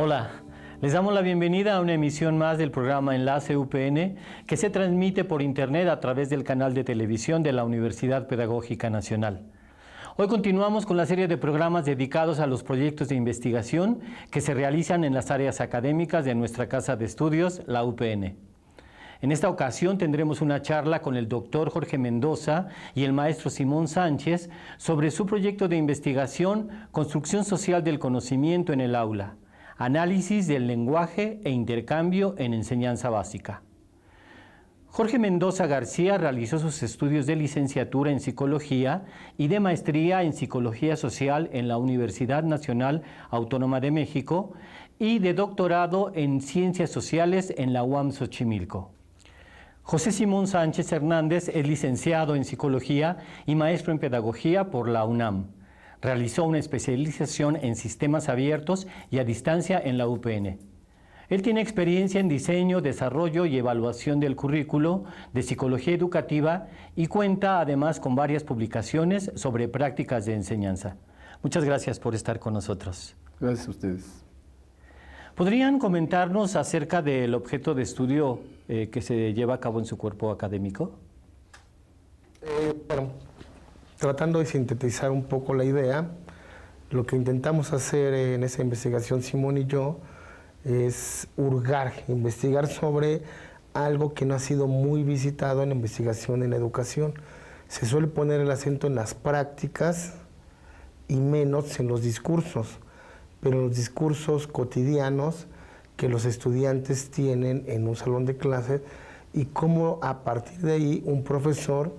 Hola, les damos la bienvenida a una emisión más del programa Enlace UPN, que se transmite por internet a través del canal de televisión de la Universidad Pedagógica Nacional. Hoy continuamos con la serie de programas dedicados a los proyectos de investigación que se realizan en las áreas académicas de nuestra casa de estudios, la UPN. En esta ocasión tendremos una charla con el doctor Jorge Mendoza y el maestro Simón Sánchez sobre su proyecto de investigación Construcción Social del Conocimiento en el Aula, análisis del lenguaje e intercambio en enseñanza básica. Jorge Mendoza García realizó sus estudios de licenciatura en Psicología y de maestría en Psicología Social en la Universidad Nacional Autónoma de México y de doctorado en Ciencias Sociales en la UAM Xochimilco. José Simón Sánchez Hernández es licenciado en Psicología y maestro en Pedagogía por la UNAM. Realizó una especialización en sistemas abiertos y a distancia en la UPN. Él tiene experiencia en diseño, desarrollo y evaluación del currículo de psicología educativa y cuenta además con varias publicaciones sobre prácticas de enseñanza. Muchas gracias por estar con nosotros. Gracias a ustedes. ¿Podrían comentarnos acerca del objeto de estudio que se lleva a cabo en su cuerpo académico? Bueno, tratando de sintetizar un poco la idea, lo que intentamos hacer en esa investigación, Simón y yo, es investigar sobre algo que no ha sido muy visitado en la investigación en la educación. Se suele poner el acento en las prácticas y menos en los discursos, pero los discursos cotidianos que los estudiantes tienen en un salón de clases y cómo a partir de ahí un profesor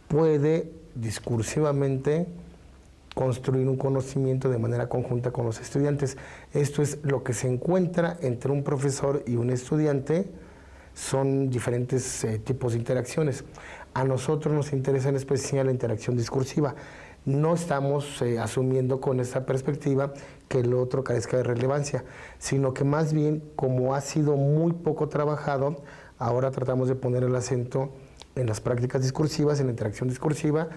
puede discursivamente construir un conocimiento de manera conjunta con los estudiantes. Esto es lo que se encuentra entre un profesor y un estudiante, son diferentes tipos de interacciones. A nosotros nos interesa en especial la interacción discursiva. No estamos asumiendo con esta perspectiva que el otro carezca de relevancia, sino que más bien, como ha sido muy poco trabajado, ahora tratamos de poner el acento en las prácticas discursivas, en la interacción discursiva,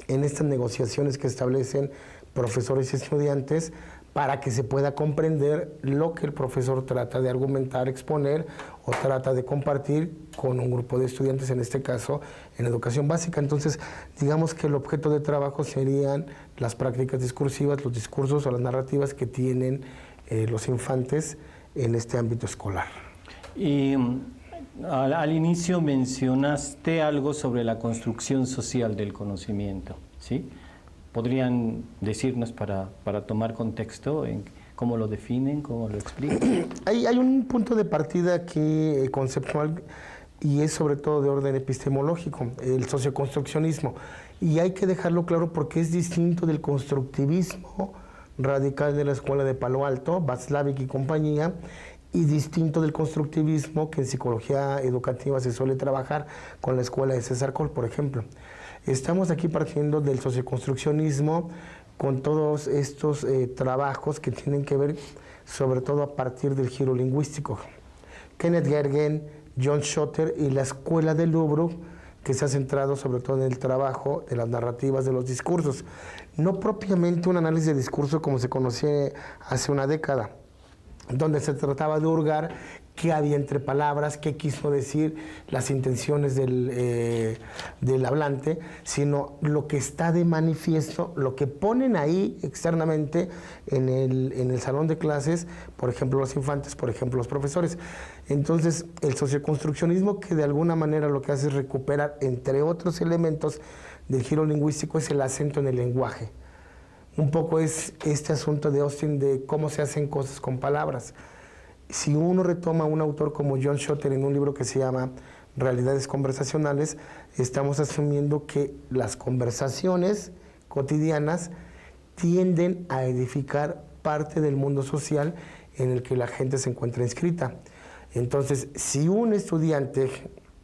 en estas negociaciones que establecen profesores y estudiantes para que se pueda comprender lo que el profesor trata de argumentar, exponer o trata de compartir con un grupo de estudiantes, en este caso en educación básica. Entonces, digamos que el objeto de trabajo serían las prácticas discursivas, los discursos o las narrativas que tienen los infantes en este ámbito escolar. Y al inicio mencionaste algo sobre la construcción social del conocimiento, ¿sí? ¿Podrían decirnos para tomar contexto en cómo lo definen, cómo lo explican? Hay un punto de partida aquí conceptual y es sobre todo de orden epistemológico, el socioconstruccionismo. Y hay que dejarlo claro porque es distinto del constructivismo radical de la Escuela de Palo Alto, Václavic y compañía, y distinto del constructivismo que en psicología educativa se suele trabajar con la Escuela de César Coll, por ejemplo. Estamos aquí partiendo del socioconstruccionismo con todos estos trabajos que tienen que ver sobre todo a partir del giro lingüístico. Kenneth Gergen, John Schotter y la Escuela de Louvre, que se ha centrado sobre todo en el trabajo de las narrativas de los discursos. No propiamente un análisis de discurso como se conocía hace una década, donde se trataba de hurgar qué había entre palabras, qué quiso decir, las intenciones del hablante, sino lo que está de manifiesto, lo que ponen ahí externamente en el salón de clases, por ejemplo los infantes, por ejemplo los profesores. Entonces el socioconstruccionismo, que de alguna manera lo que hace es recuperar, entre otros elementos del giro lingüístico, es el acento en el lenguaje. Un poco es este asunto de Austin de cómo se hacen cosas con palabras. Si uno retoma a un autor como John Schotter en un libro que se llama Realidades Conversacionales, estamos asumiendo que las conversaciones cotidianas tienden a edificar parte del mundo social en el que la gente se encuentra inscrita. Entonces, si un estudiante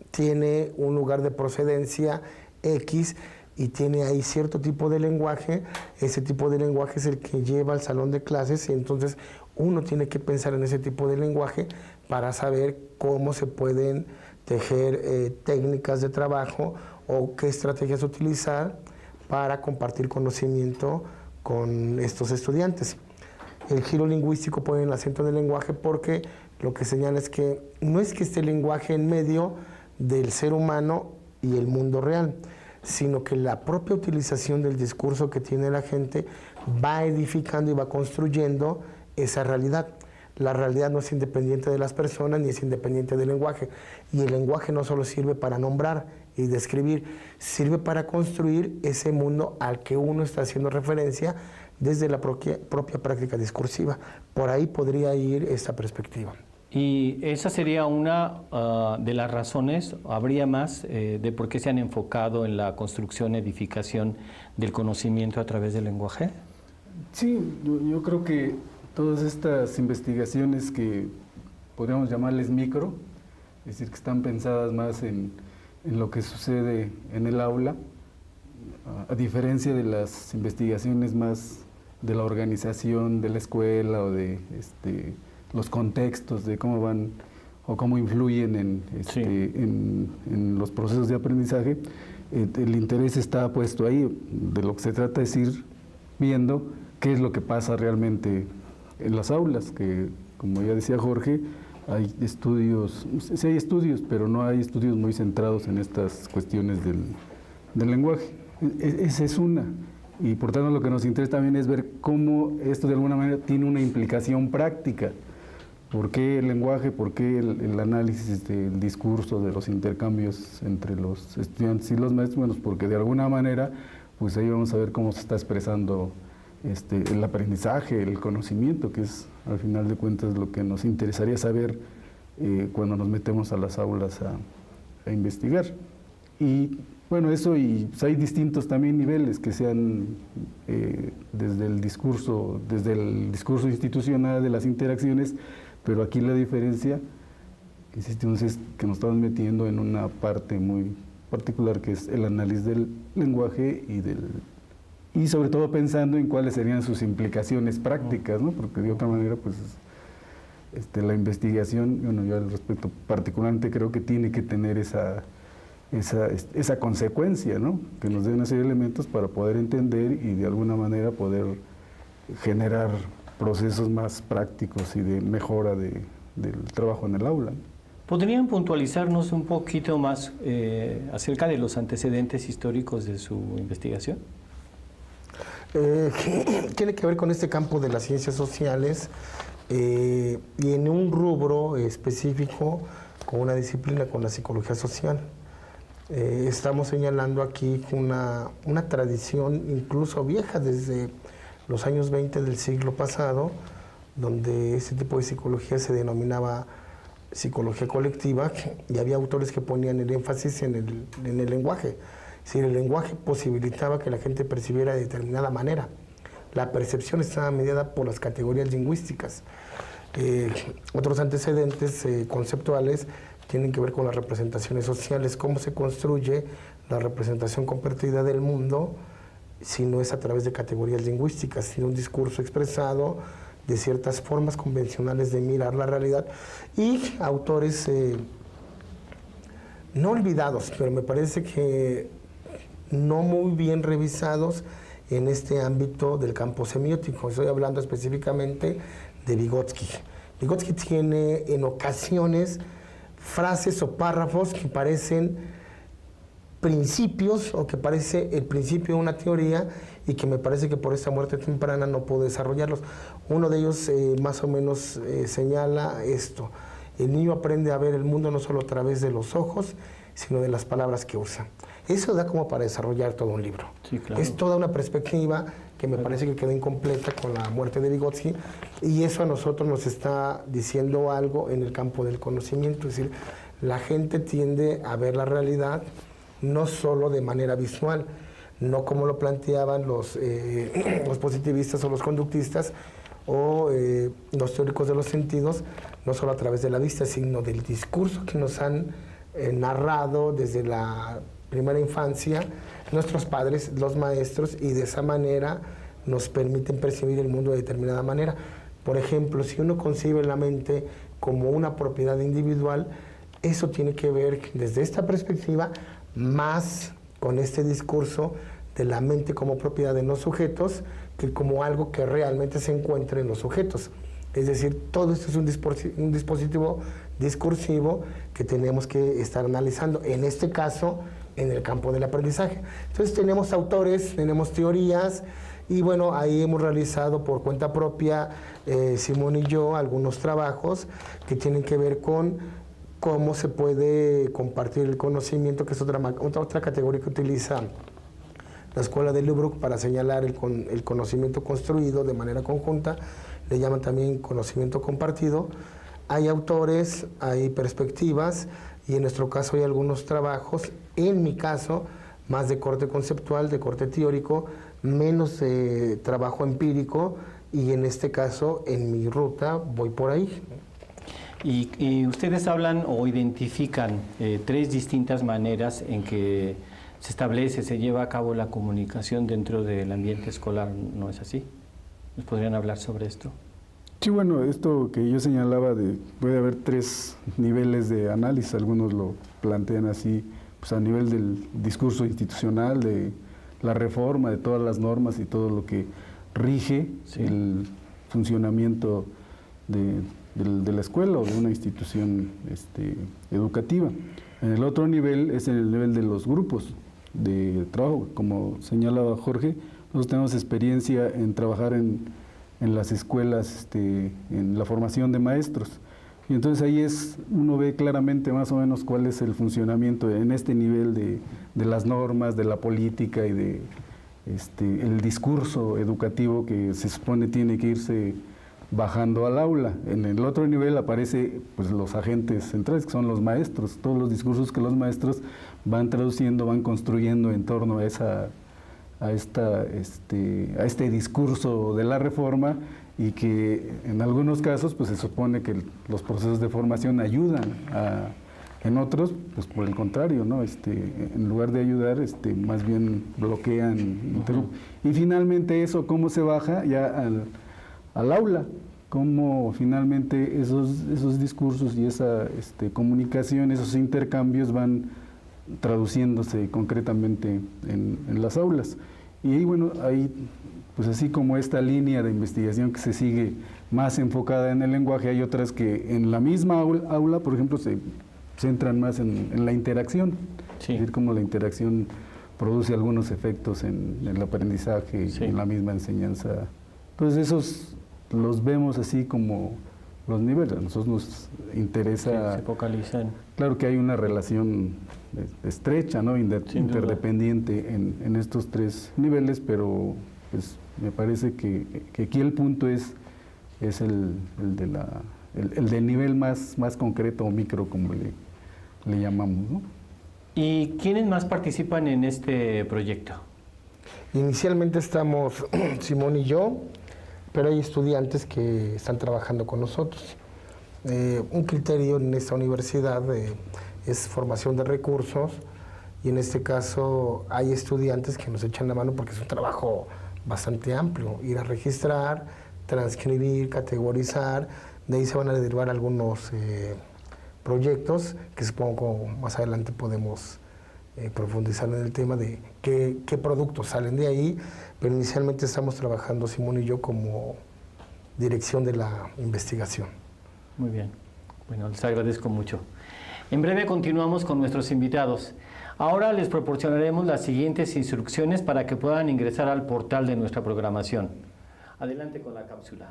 tiene un lugar de procedencia X, y tiene ahí cierto tipo de lenguaje, ese tipo de lenguaje es el que lleva al salón de clases y entonces uno tiene que pensar en ese tipo de lenguaje para saber cómo se pueden tejer técnicas de trabajo o qué estrategias utilizar para compartir conocimiento con estos estudiantes. El giro lingüístico pone el acento en el lenguaje porque lo que señala es que no es que esté el lenguaje en medio del ser humano y el mundo real, sino que la propia utilización del discurso que tiene la gente va edificando y va construyendo esa realidad. La realidad no es independiente de las personas ni es independiente del lenguaje. Y el lenguaje no solo sirve para nombrar y describir, sirve para construir ese mundo al que uno está haciendo referencia desde la propia práctica discursiva. Por ahí podría ir esta perspectiva. Y esa sería una de las razones, habría más, de por qué se han enfocado en la construcción, edificación del conocimiento a través del lenguaje. Sí, yo creo que todas estas investigaciones que podríamos llamarles micro, es decir, que están pensadas más en lo que sucede en el aula, a diferencia de las investigaciones más de la organización de la escuela o de los contextos de cómo van o cómo influyen en los procesos de aprendizaje, el interés está puesto ahí. De lo que se trata es ir viendo qué es lo que pasa realmente en las aulas, que como ya decía Jorge, hay estudios, sí hay estudios, pero no hay estudios muy centrados en estas cuestiones del lenguaje. Esa es una. Y por tanto lo que nos interesa también es ver cómo esto de alguna manera tiene una implicación práctica. ¿Por qué el lenguaje? ¿Por qué el análisis del discurso, de los intercambios entre los estudiantes y los maestros? Bueno, porque de alguna manera, pues ahí vamos a ver cómo se está expresando el aprendizaje, el conocimiento, que es al final de cuentas lo que nos interesaría saber cuando nos metemos a las aulas a investigar. Y bueno, eso, y pues hay distintos también niveles que sean desde el discurso institucional de las interacciones, pero aquí la diferencia es que nos estamos metiendo en una parte muy particular que es el análisis del lenguaje y sobre todo pensando en cuáles serían sus implicaciones prácticas, ¿no? Porque de otra manera, pues, la investigación, bueno, yo al respecto particularmente creo que tiene que tener esa consecuencia, ¿no? Que nos den una serie de elementos para poder entender y de alguna manera poder generar procesos más prácticos y de mejora del trabajo en el aula. ¿Podrían puntualizarnos un poquito más acerca de los antecedentes históricos de su investigación? Tiene que ver con este campo de las ciencias sociales y en un rubro específico con una disciplina, con la psicología social. Estamos señalando aquí una tradición incluso vieja desde los años 20 del siglo pasado, donde este tipo de psicología se denominaba psicología colectiva y había autores que ponían el énfasis en el lenguaje. Es decir, el lenguaje posibilitaba que la gente percibiera de determinada manera. La percepción estaba mediada por las categorías lingüísticas. Otros antecedentes conceptuales tienen que ver con las representaciones sociales, cómo se construye la representación compartida del mundo, si no es a través de categorías lingüísticas, sino un discurso expresado de ciertas formas convencionales de mirar la realidad. Y autores no olvidados, pero me parece que no muy bien revisados en este ámbito del campo semiótico. Estoy hablando específicamente de Vygotsky. Vygotsky tiene en ocasiones frases o párrafos que parecen principios o que parece el principio de una teoría y que me parece que por esta muerte temprana no puedo desarrollarlos. Uno de ellos más o menos señala esto: el niño aprende a ver el mundo no solo a través de los ojos, sino de las palabras que usa. Eso da como para desarrollar todo un libro. Sí, claro. Es toda una perspectiva que me parece que quedó incompleta con la muerte de Vygotsky, y eso a nosotros nos está diciendo algo en el campo del conocimiento. Es decir, la gente tiende a ver la realidad no solo de manera visual, no como lo planteaban los positivistas o los conductistas o los teóricos de los sentidos, no solo a través de la vista, sino del discurso que nos han narrado desde la primera infancia nuestros padres, los maestros, y de esa manera nos permiten percibir el mundo de determinada manera. Por ejemplo, si uno concibe la mente como una propiedad individual, eso tiene que ver desde esta perspectiva más con este discurso de la mente como propiedad de los sujetos que como algo que realmente se encuentra en los sujetos. Es decir, todo esto es un dispositivo discursivo que tenemos que estar analizando, en este caso, en el campo del aprendizaje. Entonces tenemos autores, tenemos teorías, y bueno, ahí hemos realizado por cuenta propia, Simón y yo, algunos trabajos que tienen que ver con cómo se puede compartir el conocimiento, que es otra categoría que utiliza la Escuela de Lubbock para señalar el conocimiento construido de manera conjunta. Le llaman también conocimiento compartido. Hay autores, hay perspectivas, y en nuestro caso hay algunos trabajos, en mi caso, más de corte conceptual, de corte teórico, menos de trabajo empírico, y en este caso, en mi ruta, voy por ahí. Y ustedes hablan o identifican 3 distintas maneras en que se establece, se lleva a cabo la comunicación dentro del ambiente escolar, ¿no es así? ¿Nos podrían hablar sobre esto? Sí, bueno, esto que yo señalaba puede haber 3 niveles de análisis, algunos lo plantean así, pues a nivel del discurso institucional, de la reforma, de todas las normas y todo lo que rige el funcionamiento de la escuela o de una institución educativa. En el otro nivel es el nivel de los grupos de trabajo. Como señalaba Jorge, nosotros tenemos experiencia en trabajar en las escuelas, en la formación de maestros. Y entonces ahí uno ve claramente más o menos cuál es el funcionamiento en este nivel de las normas, de la política y de el discurso educativo que se supone tiene que irse bajando al aula. En el otro nivel aparece pues los agentes centrales, que son los maestros, todos los discursos que los maestros van traduciendo, van construyendo en torno a este discurso de la reforma, y que en algunos casos pues se supone que los procesos de formación ayudan en otros, pues por el contrario, ¿no? En lugar de ayudar, más bien bloquean, interrumpen. Y finalmente eso, ¿cómo se baja ya al aula? Cómo finalmente esos discursos y esa comunicación, esos intercambios van traduciéndose concretamente en las aulas. Y ahí, bueno, ahí, pues así como esta línea de investigación que se sigue más enfocada en el lenguaje, hay otras que en la misma aula, por ejemplo, se centran más en la interacción, Sí. es decir, cómo la interacción produce algunos efectos en el aprendizaje, Sí. en la misma enseñanza. Entonces esos los vemos así como los niveles. A nosotros nos interesa, Se focalizan. claro que hay una relación estrecha, ¿no? Interdependiente en estos 3 niveles, pero pues me parece que aquí el punto es el del nivel más concreto o micro, como le llamamos, ¿no? ¿Y quiénes más participan en este proyecto? Inicialmente estamos Simón y yo, pero hay estudiantes que están trabajando con nosotros. Un criterio en esta universidad es formación de recursos, y en este caso hay estudiantes que nos echan la mano porque es un trabajo bastante amplio: ir a registrar, transcribir, categorizar. De ahí se van a derivar algunos proyectos que supongo más adelante podemos profundizar en el tema de qué productos salen de ahí, pero inicialmente estamos trabajando Simón y yo como dirección de la investigación. Muy bien. Bueno, les agradezco mucho. En breve continuamos con nuestros invitados. Ahora les proporcionaremos las siguientes instrucciones para que puedan ingresar al portal de nuestra programación. Adelante con la cápsula.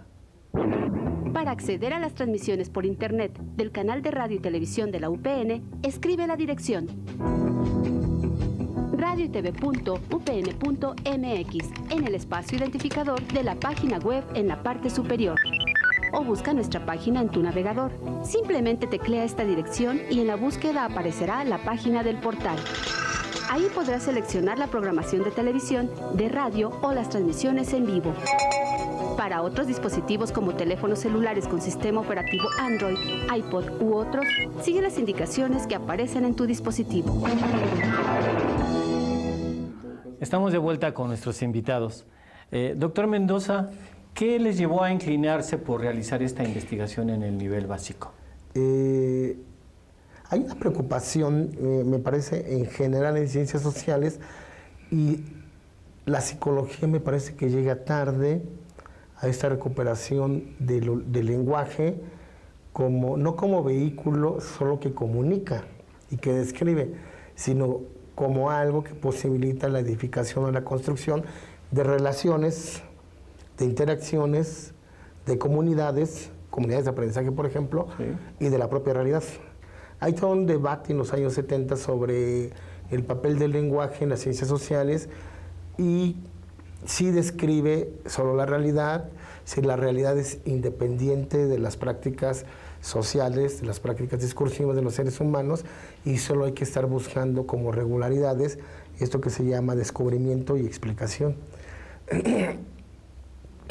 Para acceder a las transmisiones por internet del canal de radio y televisión de la UPN, escribe la dirección radioytv.upn.mx en el espacio identificador de la página web en la parte superior, o busca nuestra página en tu navegador. Simplemente teclea esta dirección y en la búsqueda aparecerá la página del portal. Ahí podrás seleccionar la programación de televisión, de radio o las transmisiones en vivo. Para otros dispositivos como teléfonos celulares con sistema operativo Android, iPod u otros, sigue las indicaciones que aparecen en tu dispositivo. Estamos de vuelta con nuestros invitados. Doctor Mendoza, ¿qué les llevó a inclinarse por realizar esta investigación en el nivel básico? Hay una preocupación, me parece, en general en ciencias sociales, y la psicología me parece que llega tarde a esta recuperación del lenguaje, no como vehículo solo que comunica y que describe, sino como algo que posibilita la edificación o la construcción de relaciones, de interacciones, de comunidades de aprendizaje, por ejemplo, sí, y de la propia realidad. Hay todo un debate en los años 70 sobre el papel del lenguaje en las ciencias sociales y si describe solo la realidad, si la realidad es independiente de las prácticas sociales, de las prácticas discursivas de los seres humanos, y solo hay que estar buscando como regularidades esto que se llama descubrimiento y explicación.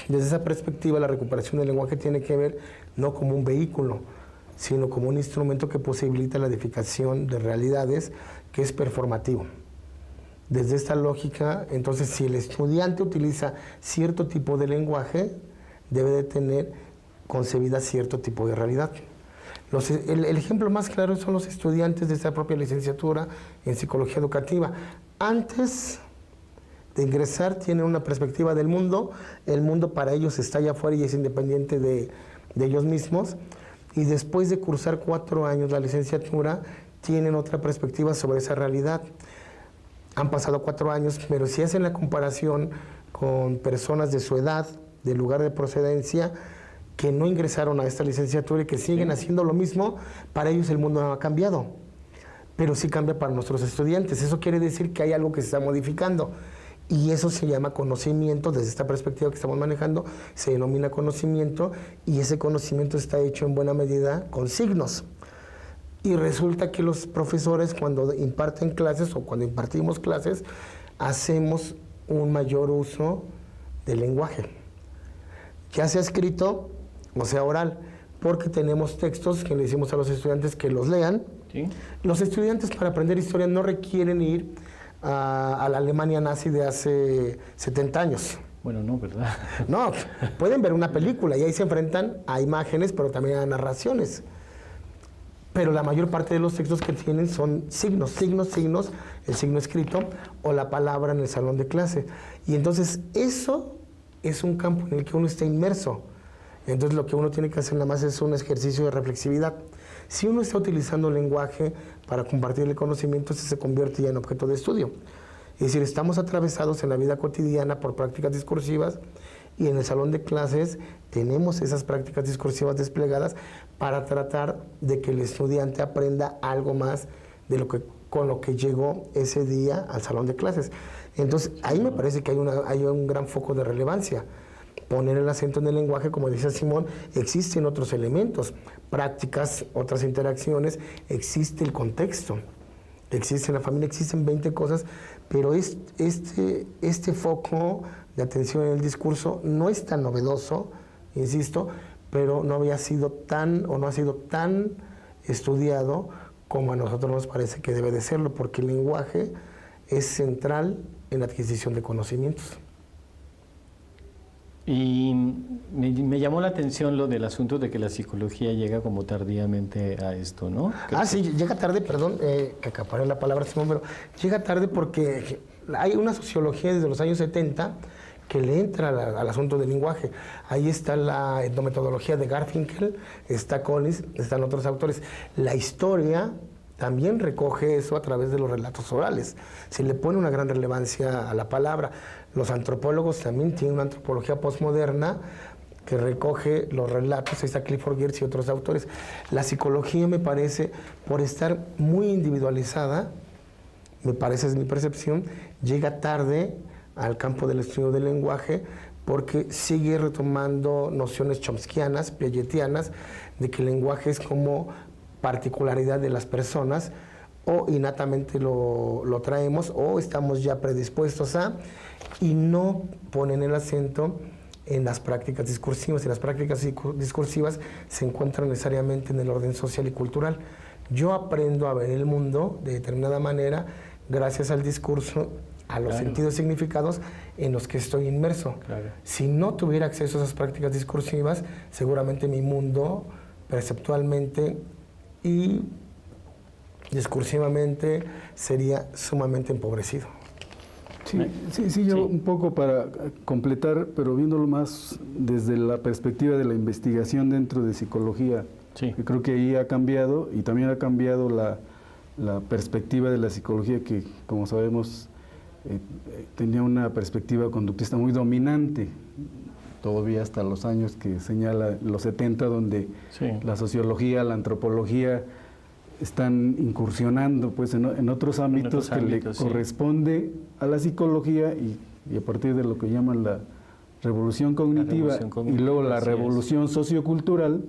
Desde esa perspectiva, la recuperación del lenguaje tiene que ver no como un vehículo, sino como un instrumento que posibilita la edificación de realidades, que es performativo. Desde esta lógica, entonces, si el estudiante utiliza cierto tipo de lenguaje, debe de tener concebida cierto tipo de realidad. El ejemplo más claro son los estudiantes de esta propia licenciatura en psicología educativa. Antes de ingresar tienen una perspectiva del mundo, el mundo para ellos está allá afuera y es independiente de ellos mismos, y después de cursar 4 años la licenciatura tienen otra perspectiva sobre esa realidad. Han pasado 4 años, pero si hacen la comparación con personas de su edad, del lugar de procedencia, que no ingresaron a esta licenciatura y que siguen haciendo lo mismo, para ellos el mundo no ha cambiado, pero sí cambia para nuestros estudiantes. Eso quiere decir que hay algo que se está modificando. Y eso se llama conocimiento. Desde esta perspectiva que estamos manejando, se denomina conocimiento, y ese conocimiento está hecho en buena medida con signos. Y resulta que los profesores, cuando imparten clases o cuando impartimos clases, hacemos un mayor uso del lenguaje, ya sea escrito o sea oral, porque tenemos textos que le decimos a los estudiantes que los lean. ¿Sí? Los estudiantes, para aprender historia, no requieren ir a la Alemania nazi de hace 70 años. Bueno, no, ¿verdad? No, pueden ver una película y ahí se enfrentan a imágenes, pero también a narraciones. Pero la mayor parte de los textos que tienen son signos, el signo escrito o la palabra en el salón de clase. Y entonces eso es un campo en el que uno está inmerso. Entonces lo que uno tiene que hacer nada más es un ejercicio de reflexividad. Si uno está utilizando el lenguaje para compartir el conocimiento, se convierte ya en objeto de estudio. Es decir, estamos atravesados en la vida cotidiana por prácticas discursivas, y en el salón de clases tenemos esas prácticas discursivas desplegadas para tratar de que el estudiante aprenda algo más de con lo que llegó ese día al salón de clases. Entonces, ahí me parece que hay un gran foco de relevancia. Poner el acento en el lenguaje, como decía Simón, existen otros elementos, prácticas, otras interacciones, existe el contexto, existe la familia, existen 20 cosas, pero este foco de atención en el discurso no es tan novedoso, insisto, pero no ha sido tan estudiado como a nosotros nos parece que debe de serlo, porque el lenguaje es central en la adquisición de conocimientos. Y me llamó la atención lo del asunto de que la psicología llega como tardíamente a esto, ¿no? Sí, llega tarde, perdón, que acaparé la palabra, Simón, pero llega tarde porque hay una sociología desde los años 70 que le entra al asunto del lenguaje. Ahí está la etnometodología de Garfinkel, está Collins, están otros autores. La historia también recoge eso a través de los relatos orales. Se le pone una gran relevancia a la palabra. Los antropólogos también tienen una antropología postmoderna que recoge los relatos. Ahí está Clifford Geertz y otros autores. La psicología, me parece, por estar muy individualizada, me parece, es mi percepción, llega tarde al campo del estudio del lenguaje, porque sigue retomando nociones chomskianas, piagetianas, de que el lenguaje es como particularidad de las personas, o innatamente lo traemos, o estamos ya predispuestos a, y no ponen el acento en las prácticas discursivas. Y las prácticas discursivas se encuentran necesariamente en el orden social y cultural. Yo aprendo a ver el mundo de determinada manera gracias al discurso, a los sentidos y significados en los que estoy inmerso. Si no tuviera acceso a esas prácticas discursivas, seguramente mi mundo, perceptualmente y discursivamente, sería sumamente empobrecido. Sí, yo un poco para completar, pero viéndolo más desde la perspectiva de la investigación dentro de psicología. Sí. Yo creo que ahí ha cambiado y también ha cambiado la perspectiva de la psicología que, como sabemos, tenía una perspectiva conductista muy dominante, todavía hasta los años que señala los 70, donde la sociología, la antropología están incursionando pues en otros ámbitos que le corresponde a la psicología y a partir de lo que llaman la revolución cognitiva y luego la revolución sociocultural,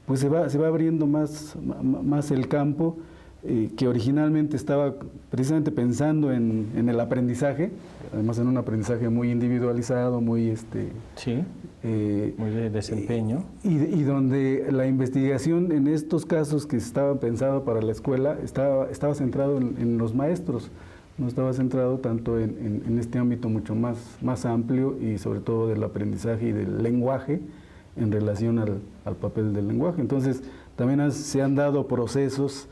pues se va abriendo más el campo que originalmente estaba precisamente pensando en el aprendizaje, además en un aprendizaje muy individualizado, muy muy de desempeño. Y donde la investigación en estos casos que estaba pensado para la escuela estaba centrado en los maestros, no estaba centrado tanto en este ámbito mucho más amplio y sobre todo del aprendizaje y del lenguaje en relación al papel del lenguaje. Entonces también se han dado procesos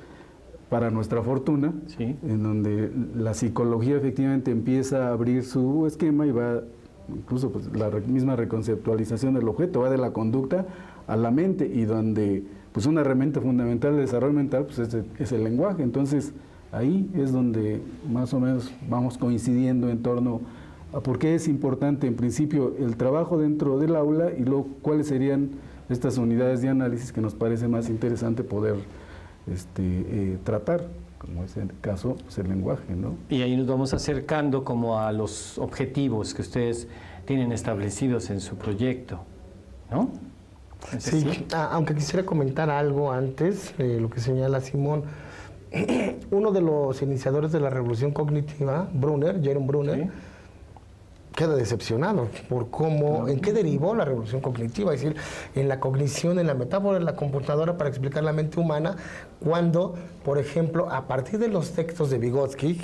para nuestra fortuna, en donde la psicología efectivamente empieza a abrir su esquema y va, incluso pues, la misma reconceptualización del objeto, va de la conducta a la mente, y donde pues una herramienta fundamental del desarrollo mental pues, es el lenguaje. Entonces ahí es donde más o menos vamos coincidiendo en torno a por qué es importante en principio el trabajo dentro del aula y luego cuáles serían estas unidades de análisis que nos parece más interesante poder tratar, como es el caso, pues el lenguaje, ¿no? Y ahí nos vamos acercando como a los objetivos que ustedes tienen establecidos en su proyecto, ¿no? Sí, aunque quisiera comentar algo antes, lo que señala Simón. Uno de los iniciadores de la revolución cognitiva, Jerome Brunner, queda decepcionado por cómo, en qué derivó la revolución cognitiva, es decir, en la cognición, en la metáfora de la computadora para explicar la mente humana, cuando, por ejemplo, a partir de los textos de Vygotsky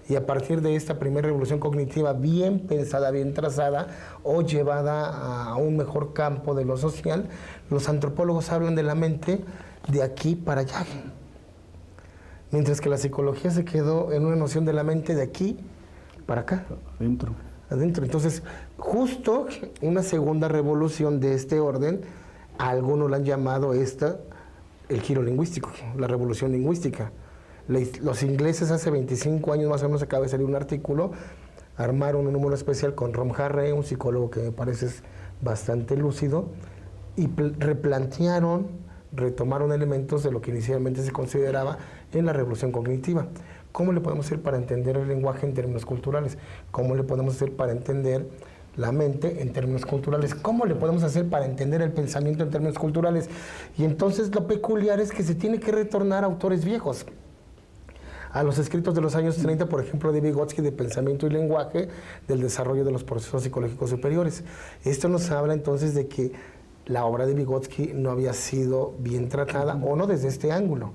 y a partir de esta primera revolución cognitiva bien pensada, bien trazada o llevada a un mejor campo de lo social, los antropólogos hablan de la mente de aquí para allá, mientras que la psicología se quedó en una noción de la mente de aquí para acá. Adentro. Entonces, justo una segunda revolución de este orden, a algunos la han llamado el giro lingüístico, la revolución lingüística. Los ingleses hace 25 años más o menos acaba de salir un artículo, armaron un número especial con Ron Harrey, un psicólogo que me parece bastante lúcido, y retomaron elementos de lo que inicialmente se consideraba en la revolución cognitiva. ¿Cómo le podemos hacer para entender el lenguaje en términos culturales? ¿Cómo le podemos hacer para entender la mente en términos culturales? ¿Cómo le podemos hacer para entender el pensamiento en términos culturales? Y entonces lo peculiar es que se tiene que retornar a autores viejos, a los escritos de los años 30, por ejemplo, de Vygotsky, de pensamiento y lenguaje, del desarrollo de los procesos psicológicos superiores. Esto nos habla entonces de que la obra de Vygotsky no había sido bien tratada, o no desde este ángulo.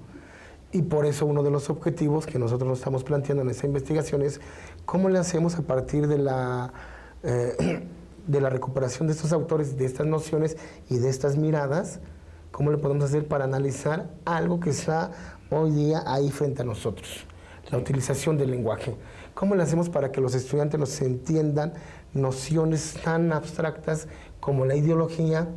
Y por eso uno de los objetivos que nosotros nos estamos planteando en esta investigación es cómo le hacemos a partir de la recuperación de estos autores, de estas nociones y de estas miradas, cómo le podemos hacer para analizar algo que está hoy día ahí frente a nosotros, la utilización del lenguaje. ¿Cómo le hacemos para que los estudiantes nos entiendan nociones tan abstractas como la ideología?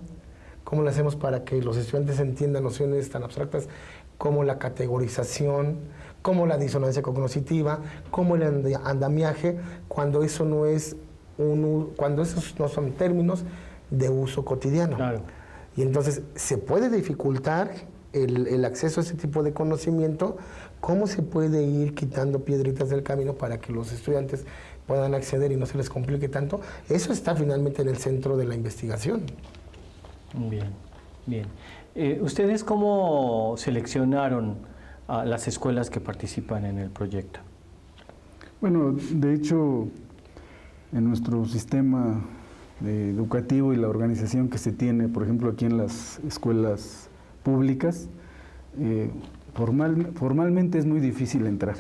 ¿Cómo le hacemos para que los estudiantes entiendan nociones tan abstractas como la categorización, como la disonancia cognitiva, como el andamiaje, cuando eso no es cuando esos no son términos de uso cotidiano? Claro. Y entonces se puede dificultar el acceso a ese tipo de conocimiento. ¿Cómo se puede ir quitando piedritas del camino para que los estudiantes puedan acceder y no se les complique tanto? Eso está finalmente en el centro de la investigación. Bien. ¿Ustedes cómo seleccionaron a las escuelas que participan en el proyecto? Bueno, de hecho, en nuestro sistema educativo y la organización que se tiene, por ejemplo, aquí en las escuelas públicas, formalmente es muy difícil entrar.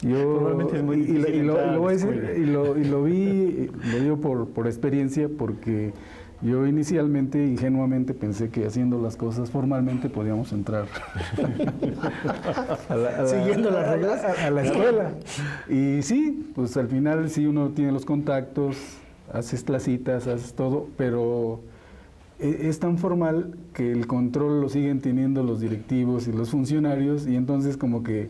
Formalmente es muy difícil lo digo por experiencia, porque Yo inicialmente, ingenuamente, pensé que haciendo las cosas formalmente podíamos entrar Siguiendo las reglas a la escuela. Y sí, pues al final sí uno tiene los contactos, haces las citas, haces todo, pero es tan formal que el control lo siguen teniendo los directivos y los funcionarios, y entonces como que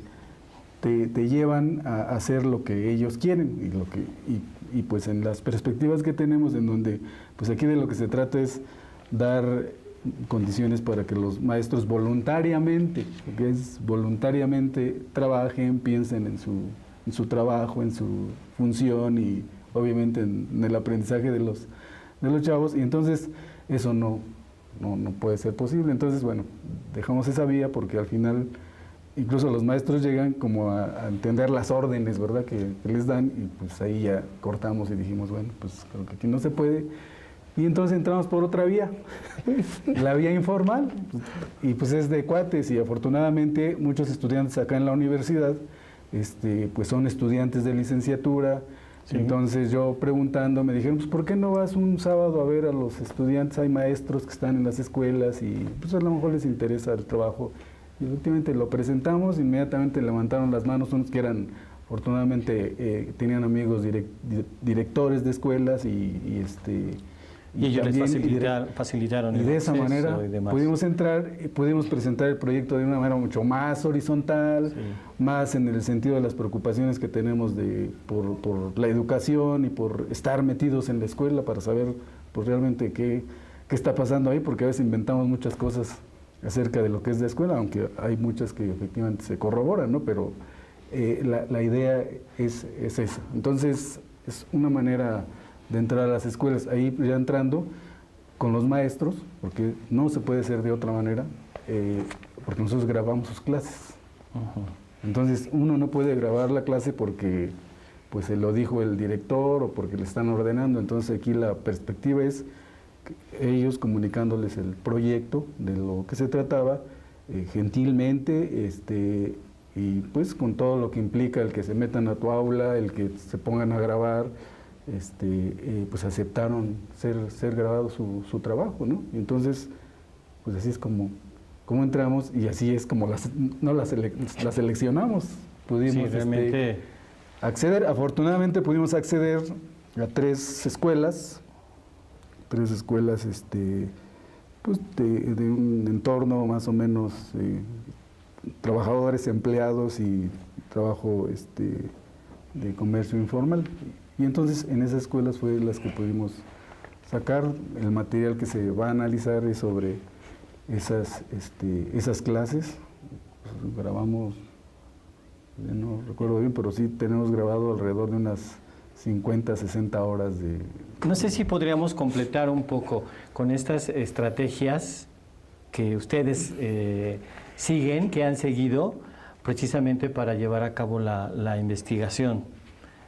te llevan a hacer lo que ellos quieren y pues en las perspectivas que tenemos, en donde pues aquí de lo que se trata es dar condiciones para que los maestros voluntariamente, porque es voluntariamente, trabajen, piensen en su trabajo, en su función y obviamente en el aprendizaje de los chavos, y entonces eso no puede ser posible. Entonces, bueno, dejamos esa vía porque al final incluso los maestros llegan como a entender las órdenes, ¿verdad?, que les dan, y pues ahí ya cortamos y dijimos, bueno, pues creo que aquí no se puede. Y entonces entramos por otra vía, la vía informal, y pues es de cuates, y afortunadamente muchos estudiantes acá en la universidad, pues son estudiantes de licenciatura. Sí. Entonces yo preguntando me dijeron, pues ¿por qué no vas un sábado a ver a los estudiantes? Hay maestros que están en las escuelas y pues a lo mejor les interesa el trabajo. Y efectivamente lo presentamos, inmediatamente levantaron las manos, unos que eran, afortunadamente, tenían amigos directores de escuelas y ellos les facilitaron y el de esa acceso manera y demás. pudimos entrar y pudimos presentar el proyecto de una manera mucho más horizontal, sí, más en el sentido de las preocupaciones que tenemos por la educación y por estar metidos en la escuela para saber pues, realmente qué está pasando ahí, porque a veces inventamos muchas cosas acerca de lo que es la escuela, aunque hay muchas que efectivamente se corroboran, ¿no? Pero la idea es esa. Entonces, es una manera de entrar a las escuelas, ahí ya entrando con los maestros, porque no se puede hacer de otra manera, porque nosotros grabamos sus clases. Entonces, uno no puede grabar la clase porque pues se lo dijo el director o porque le están ordenando. Entonces, aquí la perspectiva es ellos comunicándoles el proyecto de lo que se trataba, gentilmente, y pues con todo lo que implica el que se metan a tu aula, el que se pongan a grabar, pues aceptaron ser grabado su trabajo, ¿no? Y entonces, pues así es como entramos, y así es como las seleccionamos. Pudimos sí, realmente acceder, afortunadamente pudimos acceder a tres escuelas, pues de un entorno más o menos trabajadores, empleados y trabajo de comercio informal. Y entonces en esas escuelas fue las que pudimos sacar el material que se va a analizar es sobre esas clases. Pues grabamos, no recuerdo bien, pero sí tenemos grabado alrededor de unas 50, 60 horas de... No sé si podríamos completar un poco con estas estrategias que ustedes siguen, que han seguido precisamente para llevar a cabo la investigación.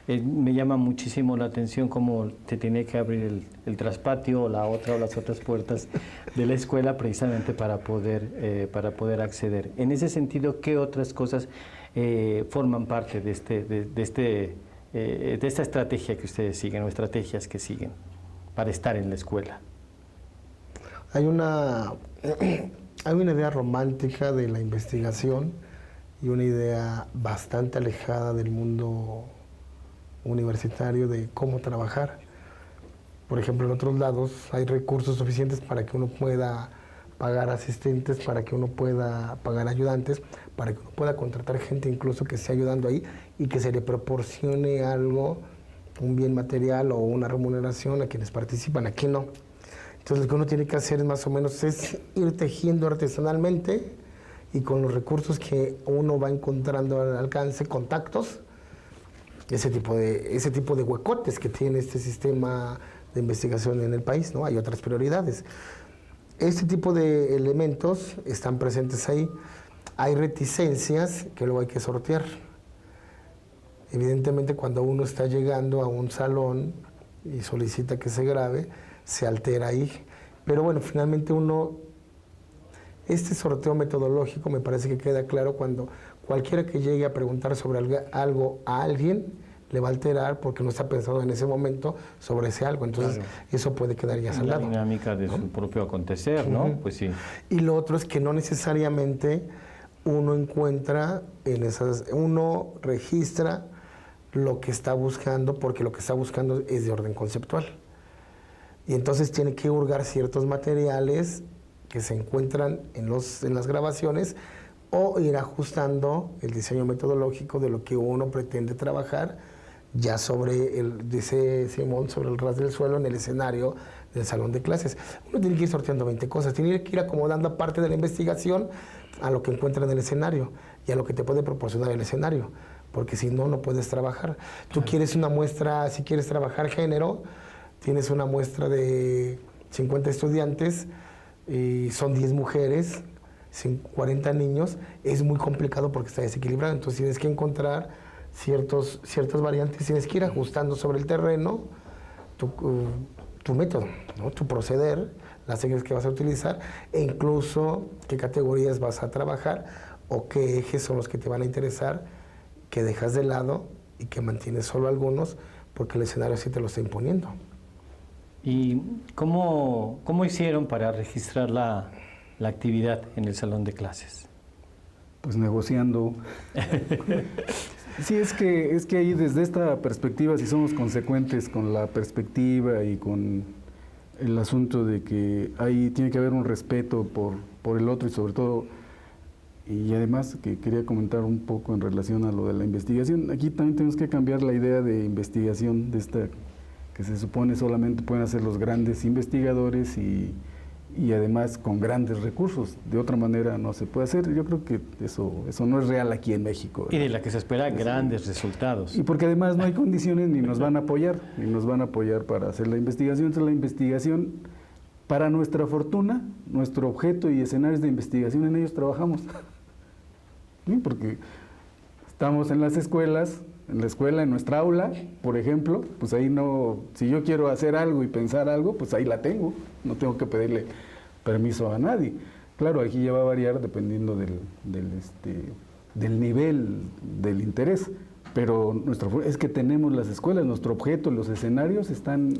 Me llama muchísimo la atención cómo te tiene que abrir el traspatio o las otras puertas de la escuela precisamente para poder acceder. En ese sentido, ¿qué otras cosas forman parte de esta estrategia que ustedes siguen o estrategias que siguen para estar en la escuela? Hay una idea romántica de la investigación y una idea bastante alejada del mundo universitario de cómo trabajar. Por ejemplo, en otros lados hay recursos suficientes para que uno pueda pagar asistentes, para que uno pueda pagar ayudantes, para que uno pueda contratar gente incluso que esté ayudando ahí y que se le proporcione algo, un bien material o una remuneración a quienes participan. Aquí no. Entonces lo que uno tiene que hacer es más o menos es ir tejiendo artesanalmente y con los recursos que uno va encontrando al alcance, contactos, ese tipo de huecotes que tiene este sistema de investigación en el país, ¿no? Hay otras prioridades. Este tipo de elementos están presentes ahí. Hay reticencias que luego hay que sortear. Evidentemente, cuando uno está llegando a un salón y solicita que se grabe, se altera ahí. Pero bueno, finalmente este sorteo metodológico me parece que queda claro cuando cualquiera que llegue a preguntar sobre algo a alguien le va a alterar porque no está pensando en ese momento sobre ese algo. Entonces, Claro. eso puede quedar ya La saldado. dinámica de su propio acontecer, ¿no? Ujú. Pues sí. Y lo otro es que no necesariamente uno encuentra en esas, uno registra lo que está buscando, porque lo que está buscando es de orden conceptual. Y entonces tiene que hurgar ciertos materiales que se encuentran en las grabaciones o ir ajustando el diseño metodológico de lo que uno pretende trabajar ya sobre dice Simón, sobre el ras del suelo en el escenario del salón de clases. Uno tiene que ir sorteando 20 cosas, tiene que ir acomodando parte de la investigación a lo que encuentra en el escenario y a lo que te puede proporcionar el escenario, porque si no, no puedes trabajar. Tú quieres una muestra, si quieres trabajar género, tienes una muestra de 50 estudiantes y son 10 mujeres, 40 niños, es muy complicado porque está desequilibrado, entonces tienes que encontrar ciertas variantes, tienes que ir ajustando sobre el terreno tu método, ¿no? Tu proceder, las técnicas que vas a utilizar e incluso qué categorías vas a trabajar o qué ejes son los que te van a interesar, que dejas de lado y que mantienes solo algunos porque el escenario sí te lo está imponiendo. ¿Y cómo hicieron para registrar la actividad en el salón de clases? Pues negociando. Sí, es que ahí desde esta perspectiva, si somos consecuentes con la perspectiva y con el asunto de que ahí tiene que haber un respeto por el otro y sobre todo, y además que quería comentar un poco en relación a lo de la investigación, aquí también tenemos que cambiar la idea de investigación, de esta que se supone solamente pueden hacer los grandes investigadores y además con grandes recursos. De otra manera no se puede hacer. Yo creo que eso no es real aquí en México, ¿verdad? Y de la que se espera grandes resultados. Y porque además no hay condiciones ni nos van a apoyar para hacer la investigación. Entonces la investigación, para nuestra fortuna, nuestro objeto y escenarios de investigación, en ellos trabajamos. ¿Sí? Porque estamos en las escuelas, en nuestra aula, por ejemplo, pues ahí no, si yo quiero hacer algo y pensar algo, pues ahí la tengo, no tengo que pedirle permiso a nadie. Claro, aquí ya va a variar dependiendo del nivel del interés, pero es que tenemos las escuelas, nuestro objeto, los escenarios están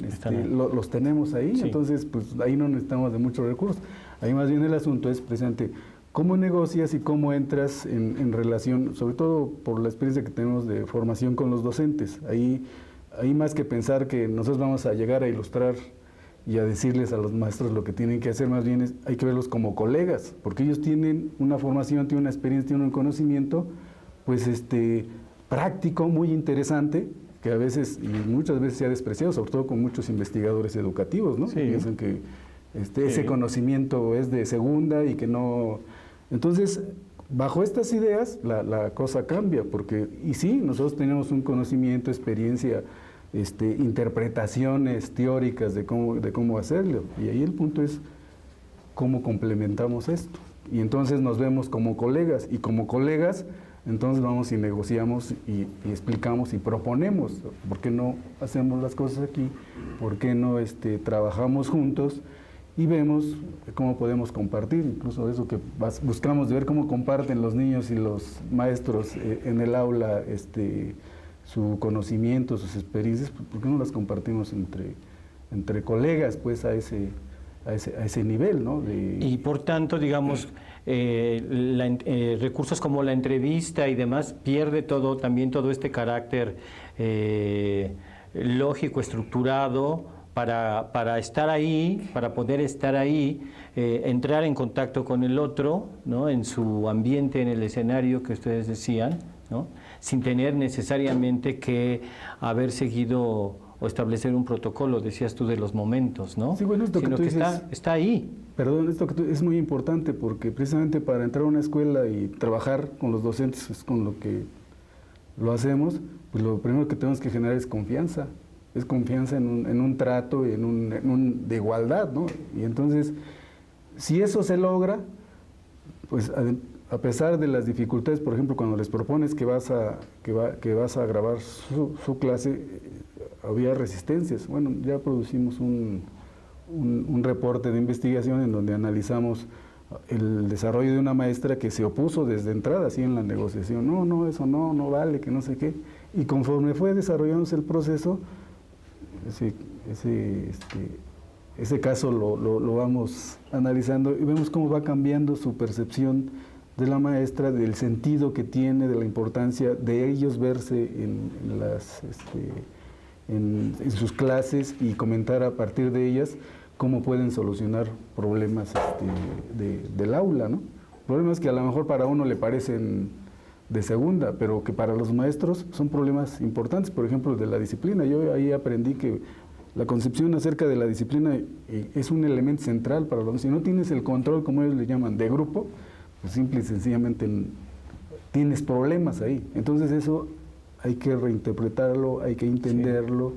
los tenemos ahí, sí. Entonces pues ahí no necesitamos de muchos recursos. Ahí más bien el asunto es precisamente cómo negocias y cómo entras en relación, sobre todo por la experiencia que tenemos de formación con los docentes. Ahí más que pensar que nosotros vamos a llegar a ilustrar y a decirles a los maestros lo que tienen que hacer, más bien hay que verlos como colegas, porque ellos tienen una formación, tienen una experiencia, tienen un conocimiento, pues práctico, muy interesante, que a veces y muchas veces se ha despreciado, sobre todo con muchos investigadores educativos, ¿no? Sí. Piensan que ese conocimiento es de segunda y que no. Entonces, bajo estas ideas, la cosa cambia, porque, y sí, nosotros tenemos un conocimiento, experiencia, interpretaciones teóricas de cómo hacerlo, y ahí el punto es cómo complementamos esto. Y entonces nos vemos como colegas, y como colegas, entonces vamos y negociamos y explicamos y proponemos, ¿por qué no hacemos las cosas aquí? ¿Por qué no trabajamos juntos? Y vemos cómo podemos compartir, incluso eso que buscamos de ver cómo comparten los niños y los maestros en el aula su conocimiento, sus experiencias, ¿por qué no las compartimos entre colegas, pues a ese nivel, ¿no? Y por tanto, digamos, recursos como la entrevista y demás pierde también todo este carácter lógico, estructurado, para estar ahí, para poder estar ahí, entrar en contacto con el otro, ¿no? En su ambiente, en el escenario que ustedes decían, ¿no? Sin tener necesariamente que haber seguido o establecer un protocolo, decías tú, de los momentos, ¿no? Sí, bueno, esto sino que tú dices, está ahí. Perdón, esto que es muy importante porque precisamente para entrar a una escuela y trabajar con los docentes, es con lo que lo hacemos, pues lo primero que tenemos que generar es confianza. Es confianza en un trato y de igualdad, ¿no? Y entonces, si eso se logra, pues a pesar de las dificultades, por ejemplo, cuando les propones que vas a grabar su clase, había resistencias. Bueno, ya producimos un reporte de investigación en donde analizamos el desarrollo de una maestra que se opuso desde entrada, así en la negociación, no, eso no vale, que no sé qué. Y conforme fue desarrollándose el proceso, ese caso lo vamos analizando y vemos cómo va cambiando su percepción de la maestra, del sentido que tiene, de la importancia de ellos verse en sus clases y comentar a partir de ellas cómo pueden solucionar problemas del aula, ¿no? Problemas que a lo mejor para uno le parecen de segunda, pero que para los maestros son problemas importantes, por ejemplo, de la disciplina. Yo ahí aprendí que la concepción acerca de la disciplina es un elemento central para los. Si no tienes el control, como ellos le llaman, de grupo, pues simple y sencillamente tienes problemas ahí. Entonces eso hay que reinterpretarlo, hay que entenderlo,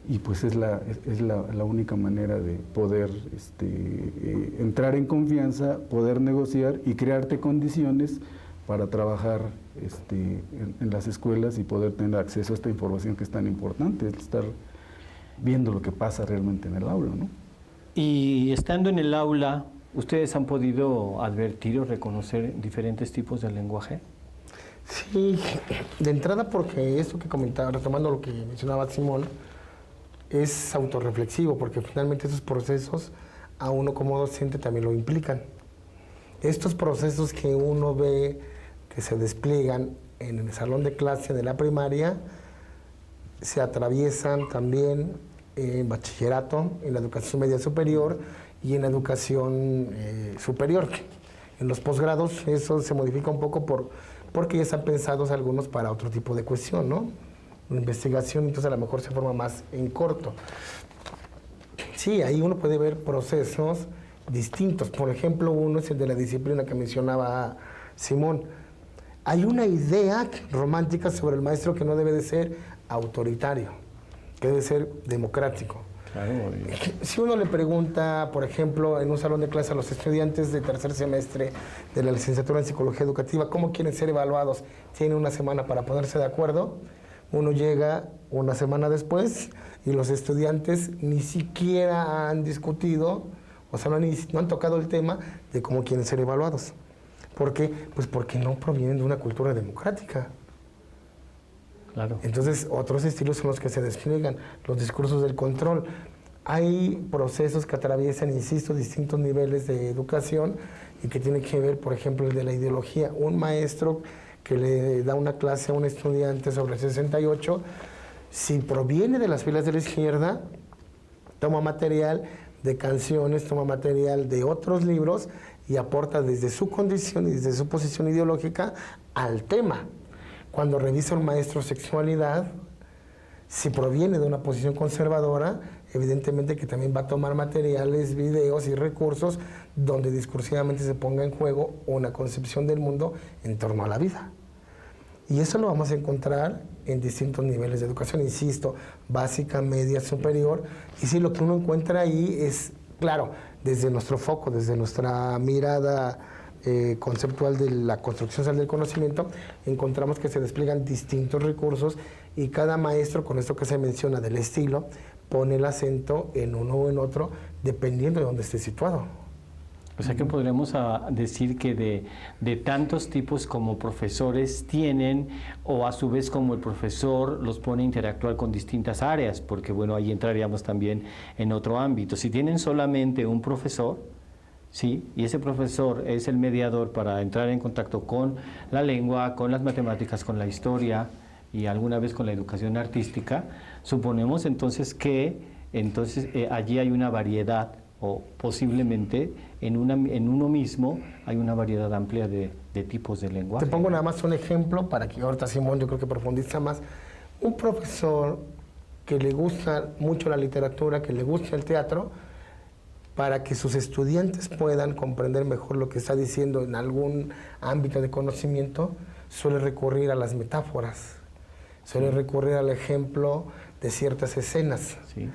sí, y pues es la única manera de poder entrar en confianza, poder negociar y crearte condiciones para trabajar en las escuelas y poder tener acceso a esta información que es tan importante, estar viendo lo que pasa realmente en el aula, ¿no? Y estando en el aula, ¿ustedes han podido advertir o reconocer diferentes tipos de lenguaje? Sí, de entrada porque esto que comentaba, retomando lo que mencionaba Simón, es autorreflexivo, porque finalmente esos procesos a uno como docente también lo implican. Estos procesos que uno ve que se despliegan en el salón de clase de la primaria, se atraviesan también en bachillerato, en la educación media superior y en la educación superior. En los posgrados eso se modifica un poco porque ya están pensados algunos para otro tipo de cuestión, ¿no? La investigación, entonces a lo mejor se forma más en corto. Sí, ahí uno puede ver procesos distintos. Por ejemplo, uno es el de la disciplina que mencionaba Simón. Hay una idea romántica sobre el maestro que no debe de ser autoritario, que debe ser democrático. Claro. Si uno le pregunta, por ejemplo, en un salón de clase a los estudiantes de tercer semestre de la licenciatura en Psicología Educativa, ¿cómo quieren ser evaluados? Tienen una semana para ponerse de acuerdo. Uno llega una semana después y los estudiantes ni siquiera han discutido, o sea, no han tocado el tema de cómo quieren ser evaluados. ¿Por qué? Pues porque no provienen de una cultura democrática. Claro. Entonces, otros estilos son los que se despliegan, los discursos del control. Hay procesos que atraviesan, insisto, distintos niveles de educación y que tienen que ver, por ejemplo, el de la ideología. Un maestro que le da una clase a un estudiante sobre el 68, si proviene de las filas de la izquierda, toma material de canciones, toma material de otros libros y aporta desde su condición y desde su posición ideológica al tema. Cuando revisa un maestro sexualidad, si proviene de una posición conservadora, evidentemente que también va a tomar materiales, videos y recursos donde discursivamente se ponga en juego una concepción del mundo en torno a la vida. Y eso lo vamos a encontrar en distintos niveles de educación, insisto, básica, media, superior. Y sí, lo que uno encuentra ahí es, claro, desde nuestro foco, desde nuestra mirada conceptual de la construcción social del conocimiento, encontramos que se despliegan distintos recursos y cada maestro, con esto que se menciona del estilo, pone el acento en uno o en otro, dependiendo de dónde esté situado. O sea que podremos decir que de tantos tipos como profesores tienen, o a su vez como el profesor los pone a interactuar con distintas áreas, porque bueno, ahí entraríamos también en otro ámbito. Si tienen solamente un profesor, sí, y ese profesor es el mediador para entrar en contacto con la lengua, con las matemáticas, con la historia y alguna vez con la educación artística, suponemos entonces que allí hay una variedad, o posiblemente en uno mismo hay una variedad amplia de tipos de lenguaje. Te pongo nada más un ejemplo para que ahorita Simón yo creo que profundiza más. Un profesor que le gusta mucho la literatura, que le gusta el teatro, para que sus estudiantes puedan comprender mejor lo que está diciendo en algún ámbito de conocimiento, suele recurrir a las metáforas, suele recurrir al ejemplo de ciertas escenas. Sí.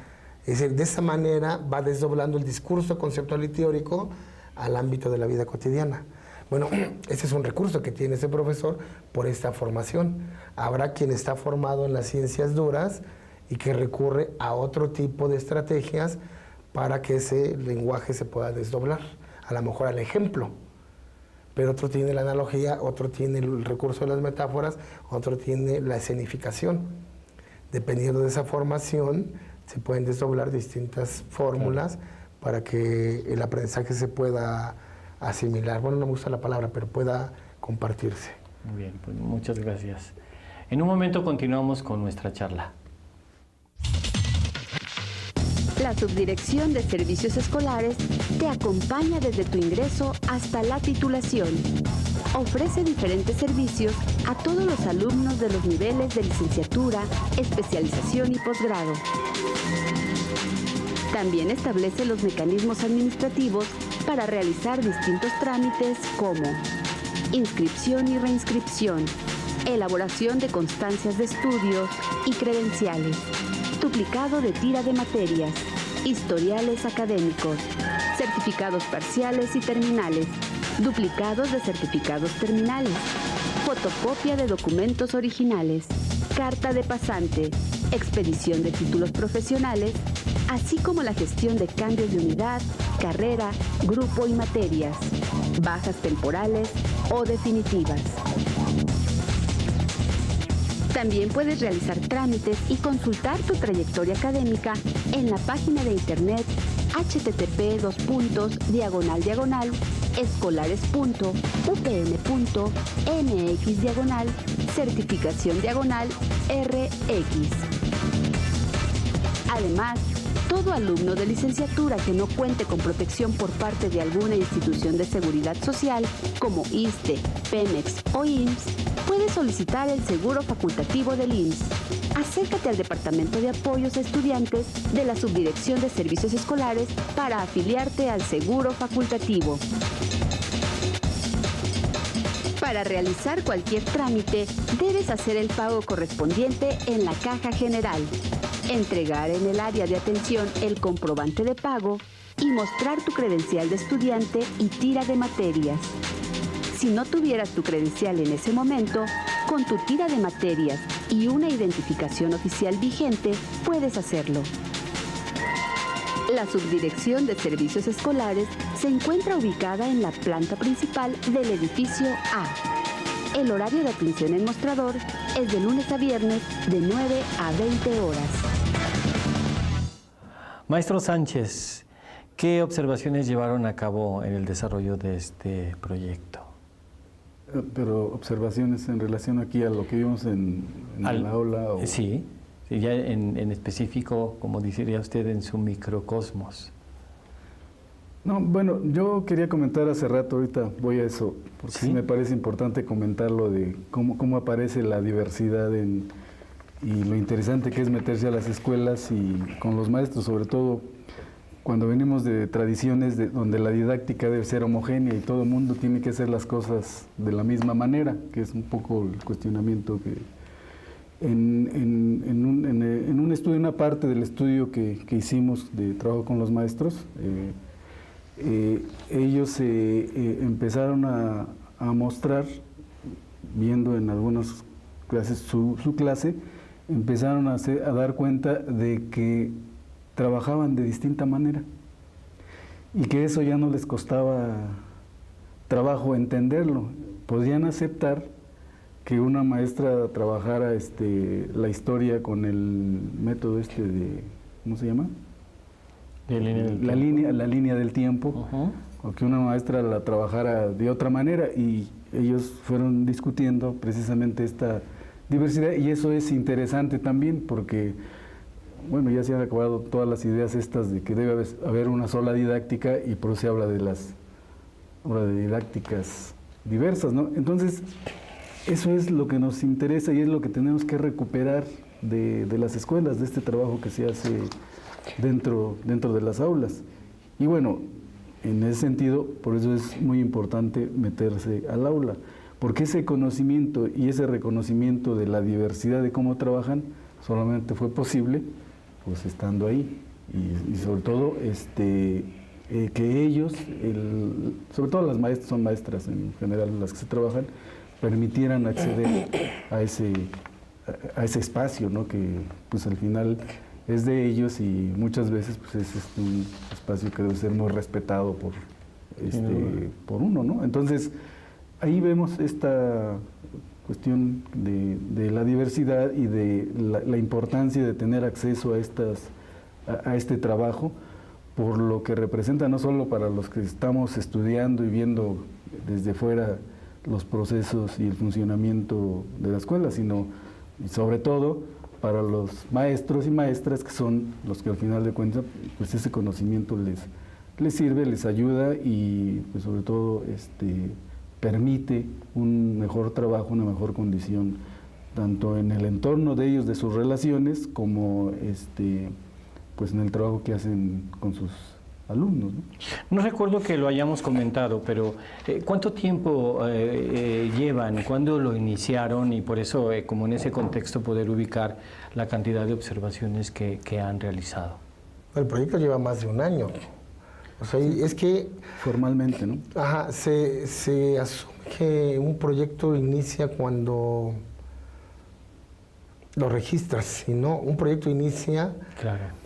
Es decir, de esa manera va desdoblando el discurso conceptual y teórico al ámbito de la vida cotidiana. Bueno, ese es un recurso que tiene ese profesor por esta formación. Habrá quien está formado en las ciencias duras y que recurre a otro tipo de estrategias para que ese lenguaje se pueda desdoblar. a lo mejor al ejemplo, pero otro tiene la analogía, otro tiene el recurso de las metáforas, otro tiene la escenificación. Dependiendo de esa formación, se pueden desdoblar distintas fórmulas para que el aprendizaje se pueda asimilar. Bueno, no me gusta la palabra, pero pueda compartirse. Muy bien, pues muchas gracias. En un momento continuamos con nuestra charla. La Subdirección de Servicios Escolares te acompaña desde tu ingreso hasta la titulación. Ofrece diferentes servicios a todos los alumnos de los niveles de licenciatura, especialización y posgrado. También establece los mecanismos administrativos para realizar distintos trámites como inscripción y reinscripción, elaboración de constancias de estudios y credenciales, duplicado de tira de materias, historiales académicos, certificados parciales y terminales, duplicados de certificados terminales, fotocopia de documentos originales, carta de pasante, expedición de títulos profesionales, así como la gestión de cambios de unidad, carrera, grupo y materias, bajas temporales o definitivas. También puedes realizar trámites y consultar tu trayectoria académica en la página de internet http://escolares.upm.mx/certificación/RX. Además, todo alumno de licenciatura que no cuente con protección por parte de alguna institución de seguridad social, como ISSSTE, Pemex o IMSS, puede solicitar el seguro facultativo del IMSS. Acércate al Departamento de Apoyos a Estudiantes de la Subdirección de Servicios Escolares para afiliarte al seguro facultativo. Para realizar cualquier trámite, debes hacer el pago correspondiente en la Caja General, entregar en el área de atención el comprobante de pago y mostrar tu credencial de estudiante y tira de materias. Si no tuvieras tu credencial en ese momento, con tu tira de materias y una identificación oficial vigente, puedes hacerlo. La Subdirección de Servicios Escolares se encuentra ubicada en la planta principal del edificio A. El horario de atención en mostrador es de lunes a viernes de 9 a 20 horas. Maestro Sánchez, ¿qué observaciones llevaron a cabo en el desarrollo de este proyecto? Pero observaciones en relación aquí a lo que vimos en el aula. O... Sí, ya en específico, como diría usted, en su microcosmos. No, bueno, yo quería comentar hace rato, ahorita voy a eso, porque ¿Sí? sí me parece importante comentar lo de cómo aparece la diversidad y lo interesante que es meterse a las escuelas y con los maestros, sobre todo cuando venimos de tradiciones donde la didáctica debe ser homogénea y todo el mundo tiene que hacer las cosas de la misma manera, que es un poco el cuestionamiento que en un estudio, una parte del estudio que hicimos de trabajo con los maestros, ellos empezaron a mostrar, viendo en algunas clases su clase, empezaron a dar cuenta de que trabajaban de distinta manera y que eso ya no les costaba trabajo entenderlo. Podían aceptar que una maestra trabajara la historia con el método de, ¿cómo se llama? La línea del tiempo, o que una maestra la trabajara de otra manera, y ellos fueron discutiendo precisamente esta diversidad, y eso es interesante también porque, bueno, ya se han acabado todas las ideas estas de que debe haber una sola didáctica, y por eso se habla de didácticas diversas, ¿no? Entonces, eso es lo que nos interesa y es lo que tenemos que recuperar de las escuelas, de este trabajo que se hace dentro de las aulas. Y bueno, en ese sentido, por eso es muy importante meterse al aula, porque ese conocimiento y ese reconocimiento de la diversidad de cómo trabajan solamente fue posible pues estando ahí, y sobre todo que ellos, sobre todo las maestras, son maestras en general las que se trabajan, permitieran acceder a ese espacio, ¿no? Que pues al final es de ellos, y muchas veces pues es un espacio que debe ser muy respetado por por uno, ¿no? Entonces, ahí vemos esta cuestión de la diversidad y de la importancia de tener acceso a este trabajo, por lo que representa no solo para los que estamos estudiando y viendo desde fuera los procesos y el funcionamiento de la escuela, sino y sobre todo para los maestros y maestras, que son los que al final de cuentas pues ese conocimiento les sirve, les ayuda y pues sobre todo permite un mejor trabajo, una mejor condición, tanto en el entorno de ellos, de sus relaciones, como pues en el trabajo que hacen con sus alumnos, ¿no? No recuerdo que lo hayamos comentado, pero ¿cuánto tiempo llevan? ¿Cuándo lo iniciaron? Y por eso, como en ese contexto, poder ubicar la cantidad de observaciones que han realizado. El proyecto lleva más de un año. O sea, es que... Formalmente, ¿no? Ajá, se asume que un proyecto inicia cuando lo registras, y no, un proyecto inicia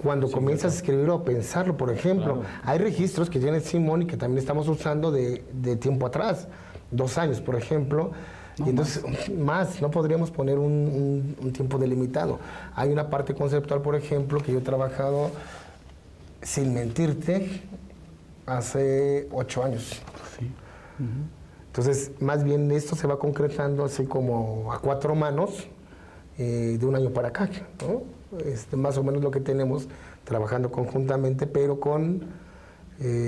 cuando comienzas a escribirlo o a pensarlo. Por ejemplo, hay registros que tiene Simón y que también estamos usando de tiempo atrás, 2 años, por ejemplo, y entonces más, no podríamos poner un tiempo delimitado. Hay una parte conceptual, por ejemplo, que yo he trabajado, sin mentirte, hace 8 años. Sí. Entonces, más bien esto se va concretando así como a 4 manos, de un año para acá, ¿no? Más o menos lo que tenemos trabajando conjuntamente, pero con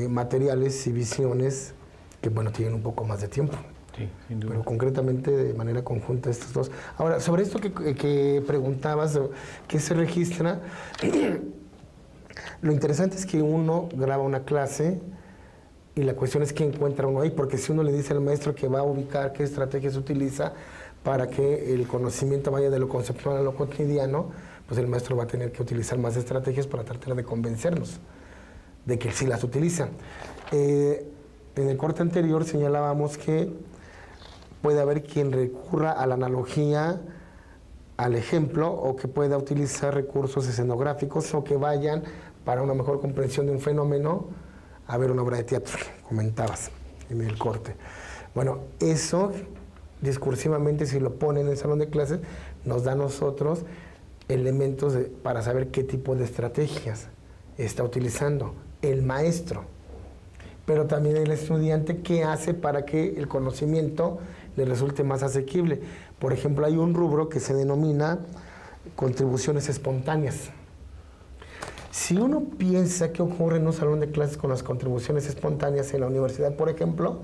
materiales y visiones que, bueno, tienen un poco más de tiempo. Sí, sin duda. Pero concretamente de manera conjunta estos dos. Ahora, sobre esto que preguntabas, ¿qué se registra? Lo interesante es que uno graba una clase y la cuestión es qué encuentra uno ahí, porque si uno le dice al maestro que va a ubicar qué estrategias utiliza para que el conocimiento vaya de lo conceptual a lo cotidiano, pues el maestro va a tener que utilizar más estrategias para tratar de convencernos de que sí las utiliza. En el corte anterior señalábamos que puede haber quien recurra a la analogía, al ejemplo, o que pueda utilizar recursos escenográficos, o que vayan para una mejor comprensión de un fenómeno a ver una obra de teatro, comentabas en el corte. Bueno, eso discursivamente, si lo ponen en el salón de clases, nos da a nosotros elementos para saber qué tipo de estrategias está utilizando el maestro, pero también el estudiante, qué hace para que el conocimiento le resulte más asequible. Por ejemplo, hay un rubro que se denomina contribuciones espontáneas. Si uno piensa qué ocurre en un salón de clases con las contribuciones espontáneas en la universidad, por ejemplo,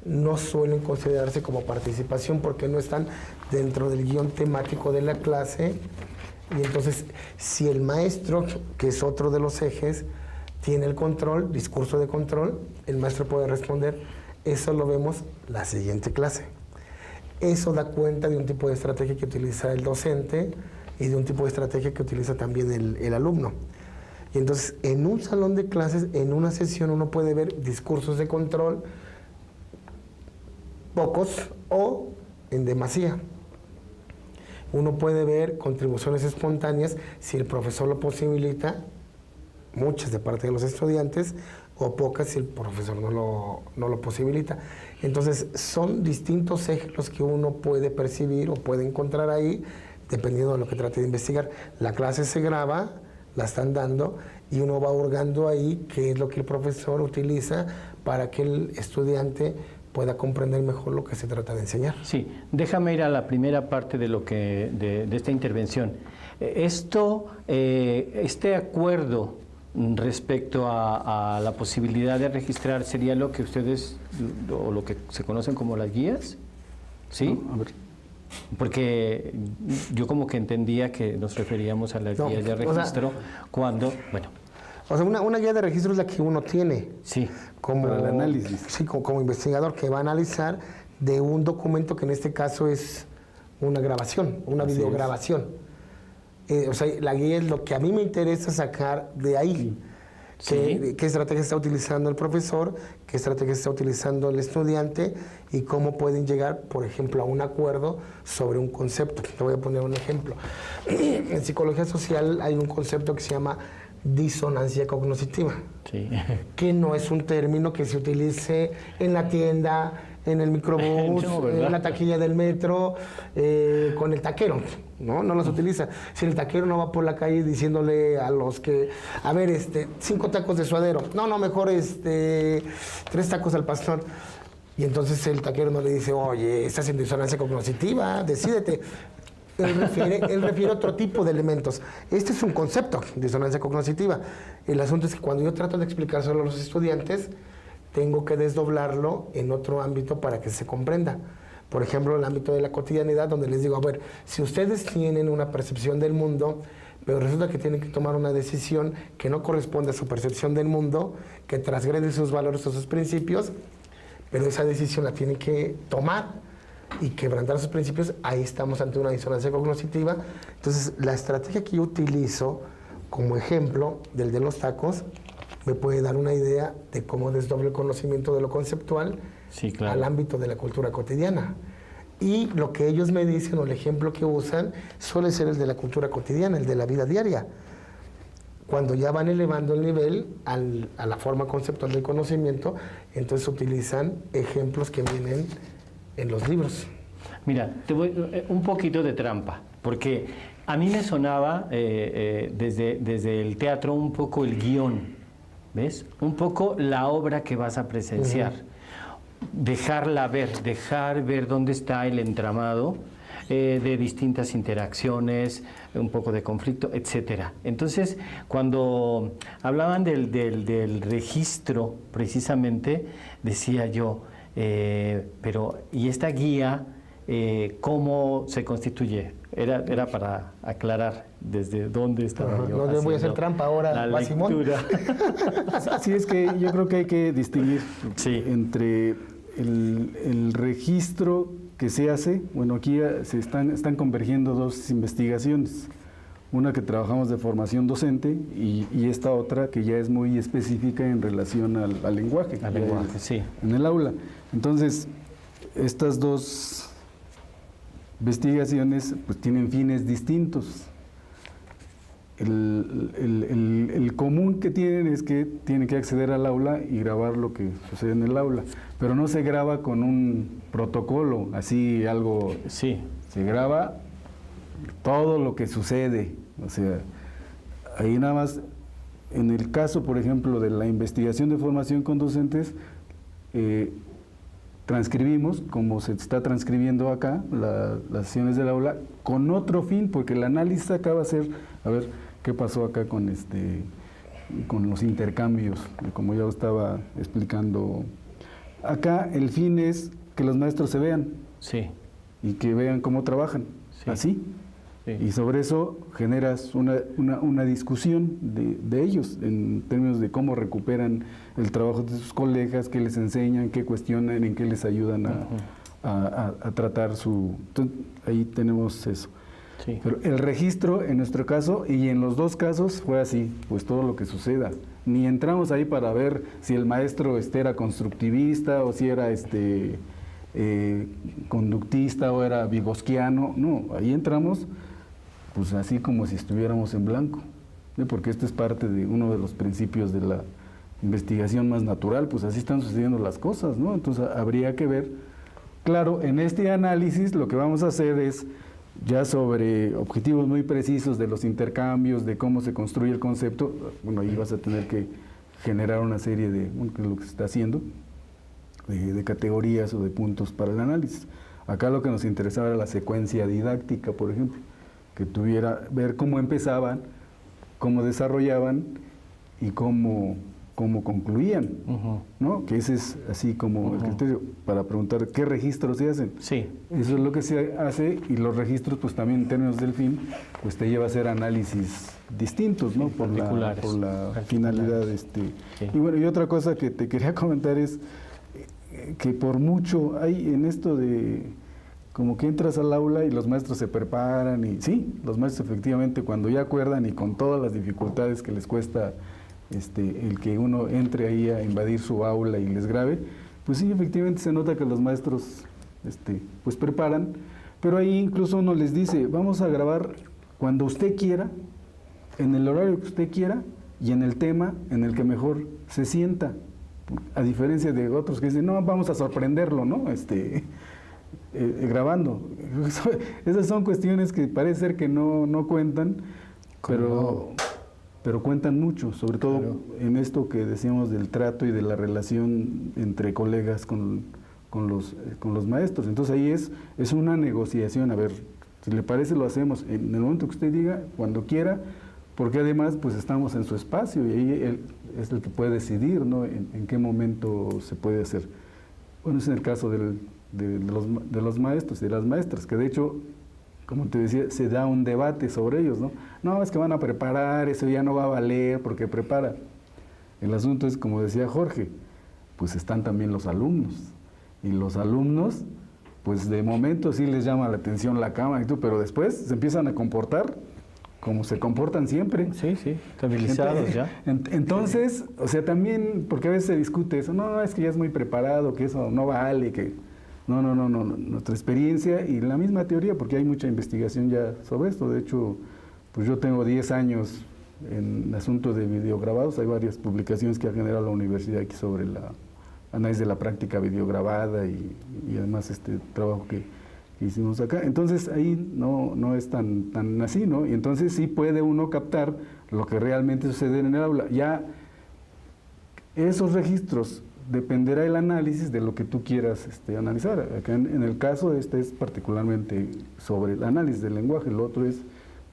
no suelen considerarse como participación porque no están dentro del guión temático de la clase. Y entonces, si el maestro, que es otro de los ejes, tiene el control, discurso de control, el maestro puede responder. Eso lo vemos la siguiente clase. Eso da cuenta de un tipo de estrategia que utiliza el docente y de un tipo de estrategia que utiliza también el alumno. Y entonces, en un salón de clases, en una sesión, uno puede ver discursos de control, pocos o en demasía. Uno puede ver contribuciones espontáneas si el profesor lo posibilita, muchas de parte de los estudiantes, o pocas si el profesor no lo posibilita. Entonces, son distintos ejes los que uno puede percibir o puede encontrar ahí, dependiendo de lo que trate de investigar. La clase se graba, la están dando, y uno va hurgando ahí qué es lo que el profesor utiliza para que el estudiante pueda comprender mejor lo que se trata de enseñar. Sí, déjame ir a la primera parte de de esta intervención. Este acuerdo respecto a la posibilidad de registrar sería lo que ustedes, o lo que se conocen como las guías, ¿sí? A ver. Porque yo como que entendía que nos referíamos a las guías de registro cuando, bueno. O sea, una guía de registro es la que uno tiene. Sí. Como, para el análisis. Sí, como investigador que va a analizar de un documento que en este caso es una grabación, una Así videograbación. O sea, la guía es lo que a mí me interesa sacar de ahí. Sí. ¿Qué estrategia está utilizando el profesor? ¿Qué estrategia está utilizando el estudiante? Y cómo pueden llegar, por ejemplo, a un acuerdo sobre un concepto. Te voy a poner un ejemplo. En psicología social hay un concepto que se llama disonancia cognitiva, Sí. que no es un término que se utilice en la tienda, en el microbús, No, ¿verdad? en la taquilla del metro, con el taquero, ¿no? No los utiliza. Si el taquero no va por la calle diciéndole a los que, a ver, 5 tacos de suadero, no, mejor 3 tacos al pastor. Y entonces el taquero no le dice, oye, estás en disonancia cognitiva, decídete. Él refiere a otro tipo de elementos. Este es un concepto, disonancia cognitiva. El asunto es que cuando yo trato de explicárselo a los estudiantes, tengo que desdoblarlo en otro ámbito para que se comprenda. Por ejemplo, el ámbito de la cotidianidad, donde les digo, a ver, si ustedes tienen una percepción del mundo, pero resulta que tienen que tomar una decisión que no corresponde a su percepción del mundo, que transgrede sus valores o sus principios, pero esa decisión la tienen que tomar y quebrantar sus principios, ahí estamos ante una disonancia cognitiva. Entonces, la estrategia que yo utilizo como ejemplo del de los tacos me puede dar una idea de cómo desdoblo el conocimiento de lo conceptual Sí, claro. al ámbito de la cultura cotidiana. Y lo que ellos me dicen o el ejemplo que usan suele ser el de la cultura cotidiana, el de la vida diaria. Cuando ya van elevando el nivel a la forma conceptual del conocimiento, entonces utilizan ejemplos que vienen en los libros. Mira, te voy un poquito de trampa, porque a mí me sonaba desde el teatro un poco el guión, ¿ves? Un poco la obra que vas a presenciar. Dejar ver dónde está el entramado de distintas interacciones, un poco de conflicto, etcétera. Entonces, cuando hablaban del registro, precisamente, decía yo, pero, ¿y esta guía cómo se constituye? Era para aclarar desde dónde estaba yo. No voy a hacer trampa ahora, la Simón. lectura. Así es que yo creo que hay que distinguir Sí. entre el registro que se hace. Bueno, aquí están convergiendo dos investigaciones. Una que trabajamos de formación docente y esta otra que ya es muy específica en relación al lenguaje. Al lenguaje, sí. En el aula. Entonces, estas dos investigaciones pues tienen fines distintos. El común que tienen es que tienen que acceder al aula y grabar lo que sucede en el aula, pero no se graba con un protocolo, así algo, Sí. se graba todo lo que sucede, o sea, ahí nada más, en el caso, por ejemplo, de la investigación de formación con docentes, transcribimos, como se está transcribiendo acá, las sesiones del aula, con otro fin, porque el análisis acá va a ser, a ver, qué pasó acá con los intercambios, como ya estaba explicando. Acá el fin es que los maestros se vean Sí. y que vean cómo trabajan, Sí. así. Sí. Y sobre eso generas una discusión de ellos en términos de cómo recuperan el trabajo de sus colegas, qué les enseñan, qué cuestionan, en qué les ayudan a tratar su... Entonces, ahí tenemos eso. Sí. Pero el registro en nuestro caso y en los dos casos fue así, pues todo lo que suceda. Ni entramos ahí para ver si el maestro era constructivista o si era conductista o era vygoskiano. No, ahí entramos pues así como si estuviéramos en blanco, porque esto es parte de uno de los principios de la investigación más natural, pues así están sucediendo las cosas, ¿no? Entonces habría que ver, claro, en este análisis lo que vamos a hacer es ya sobre objetivos muy precisos de los intercambios, de cómo se construye el concepto. Bueno, ahí vas a tener que generar una serie de, que es lo que se está haciendo, de categorías o de puntos para el análisis. Acá lo que nos interesaba era la secuencia didáctica, por ejemplo, que tuviera, ver cómo empezaban, cómo desarrollaban y cómo concluían, ¿no? Que ese es así como el criterio para preguntar qué registros se hacen. Sí. Eso es lo que se hace, y los registros, pues también en términos del fin, pues te lleva a hacer análisis distintos, ¿no? Por la finalidad. Sí. Y bueno, y otra cosa que te quería comentar es que por mucho hay en esto de como que entras al aula y los maestros se preparan, y sí, los maestros efectivamente cuando ya acuerdan y con todas las dificultades que les cuesta el que uno entre ahí a invadir su aula y les grabe, pues sí, efectivamente se nota que los maestros pues preparan, pero ahí incluso uno les dice, vamos a grabar cuando usted quiera, en el horario que usted quiera, y en el tema en el que mejor se sienta, a diferencia de otros que dicen, no, vamos a sorprenderlo, ¿no? Grabando. Esas son cuestiones que parece ser que no cuentan, pero cuentan mucho, sobre todo Claro. en esto que decíamos del trato y de la relación entre colegas con los maestros. Entonces ahí es una negociación, a ver, si le parece lo hacemos en el momento que usted diga, cuando quiera, porque además pues estamos en su espacio y ahí él es el que puede decidir, ¿no? en qué momento se puede hacer. Bueno, es en el caso de los maestros y de las maestras, que de hecho, como te decía, se da un debate sobre ellos, ¿no? No, es que van a preparar, eso ya no va a valer porque prepara. El asunto es, como decía Jorge, pues están también los alumnos. Y los alumnos, pues de momento sí les llama la atención la cámara y todo, pero después se empiezan a comportar como se comportan siempre. Sí, estabilizados ya. Entonces, o sea, también, porque a veces se discute eso, no, es que ya es muy preparado, que eso no vale, que... No, nuestra experiencia y la misma teoría, porque hay mucha investigación ya sobre esto. De hecho, pues yo tengo 10 años en asunto de videograbados, hay varias publicaciones que ha generado la universidad aquí sobre el análisis de la práctica videograbada y además este trabajo que hicimos acá. Entonces ahí no es tan así, ¿no? Y entonces sí puede uno captar lo que realmente sucede en el aula. Ya esos registros dependerá el análisis de lo que tú quieras analizar. Acá en el caso es particularmente sobre el análisis del lenguaje, el otro es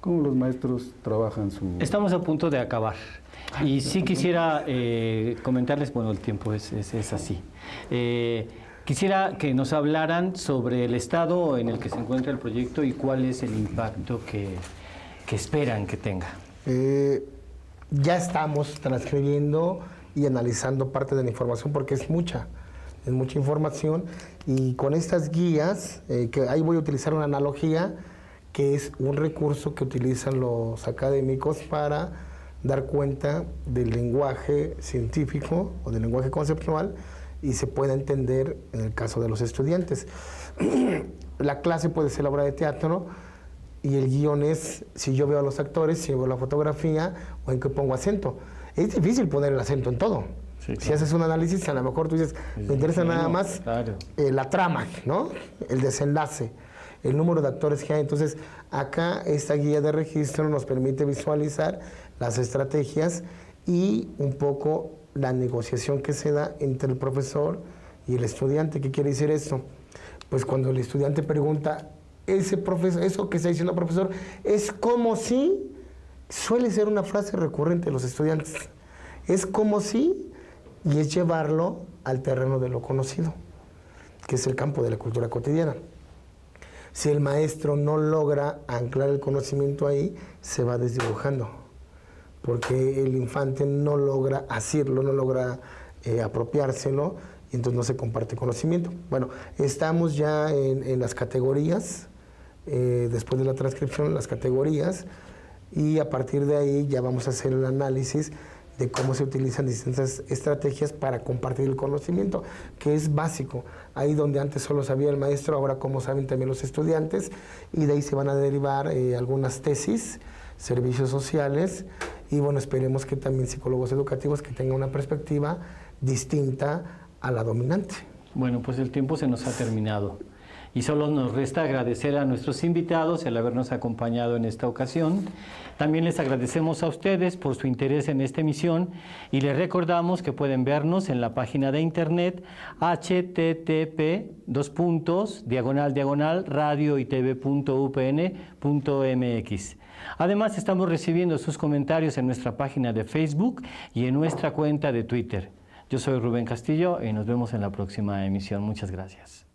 cómo los maestros trabajan su... Estamos a punto de acabar y sí quisiera comentarles, bueno, el tiempo es así. Quisiera que nos hablaran sobre el estado en el que se encuentra el proyecto y cuál es el impacto que esperan que tenga. Ya estamos transcribiendo y analizando parte de la información porque es mucha información, y con estas guías, que ahí voy a utilizar una analogía, que es un recurso que utilizan los académicos para dar cuenta del lenguaje científico o del lenguaje conceptual y se pueda entender en el caso de los estudiantes. La clase puede ser la obra de teatro y el guión es si yo veo a los actores, si yo veo la fotografía o en qué pongo acento. Es difícil poner el acento en todo. Sí, claro. Si haces un análisis, a lo mejor tú dices, me interesa nada más la trama, ¿no? El desenlace, el número de actores que hay. Entonces, acá esta guía de registro nos permite visualizar las estrategias y un poco la negociación que se da entre el profesor y el estudiante. ¿Qué quiere decir esto? Pues cuando el estudiante pregunta, eso que está diciendo el profesor, es como si... Suele ser una frase recurrente de los estudiantes. Es como si, y es llevarlo al terreno de lo conocido, que es el campo de la cultura cotidiana. Si el maestro no logra anclar el conocimiento ahí, se va desdibujando, porque el infante no logra asirlo, no logra apropiárselo, y entonces no se comparte conocimiento. Bueno, estamos ya en las categorías, después de la transcripción, las categorías, y a partir de ahí ya vamos a hacer el análisis de cómo se utilizan distintas estrategias para compartir el conocimiento, que es básico. Ahí donde antes solo sabía el maestro, ahora como saben también los estudiantes, y de ahí se van a derivar algunas tesis, servicios sociales, y bueno, esperemos que también psicólogos educativos que tengan una perspectiva distinta a la dominante. Bueno, pues el tiempo se nos ha terminado. Y solo nos resta agradecer a nuestros invitados el habernos acompañado en esta ocasión. También les agradecemos a ustedes por su interés en esta emisión y les recordamos que pueden vernos en la página de internet http://radioytv.upn.mx. Además, estamos recibiendo sus comentarios en nuestra página de Facebook y en nuestra cuenta de Twitter. Yo soy Rubén Castillo y nos vemos en la próxima emisión. Muchas gracias.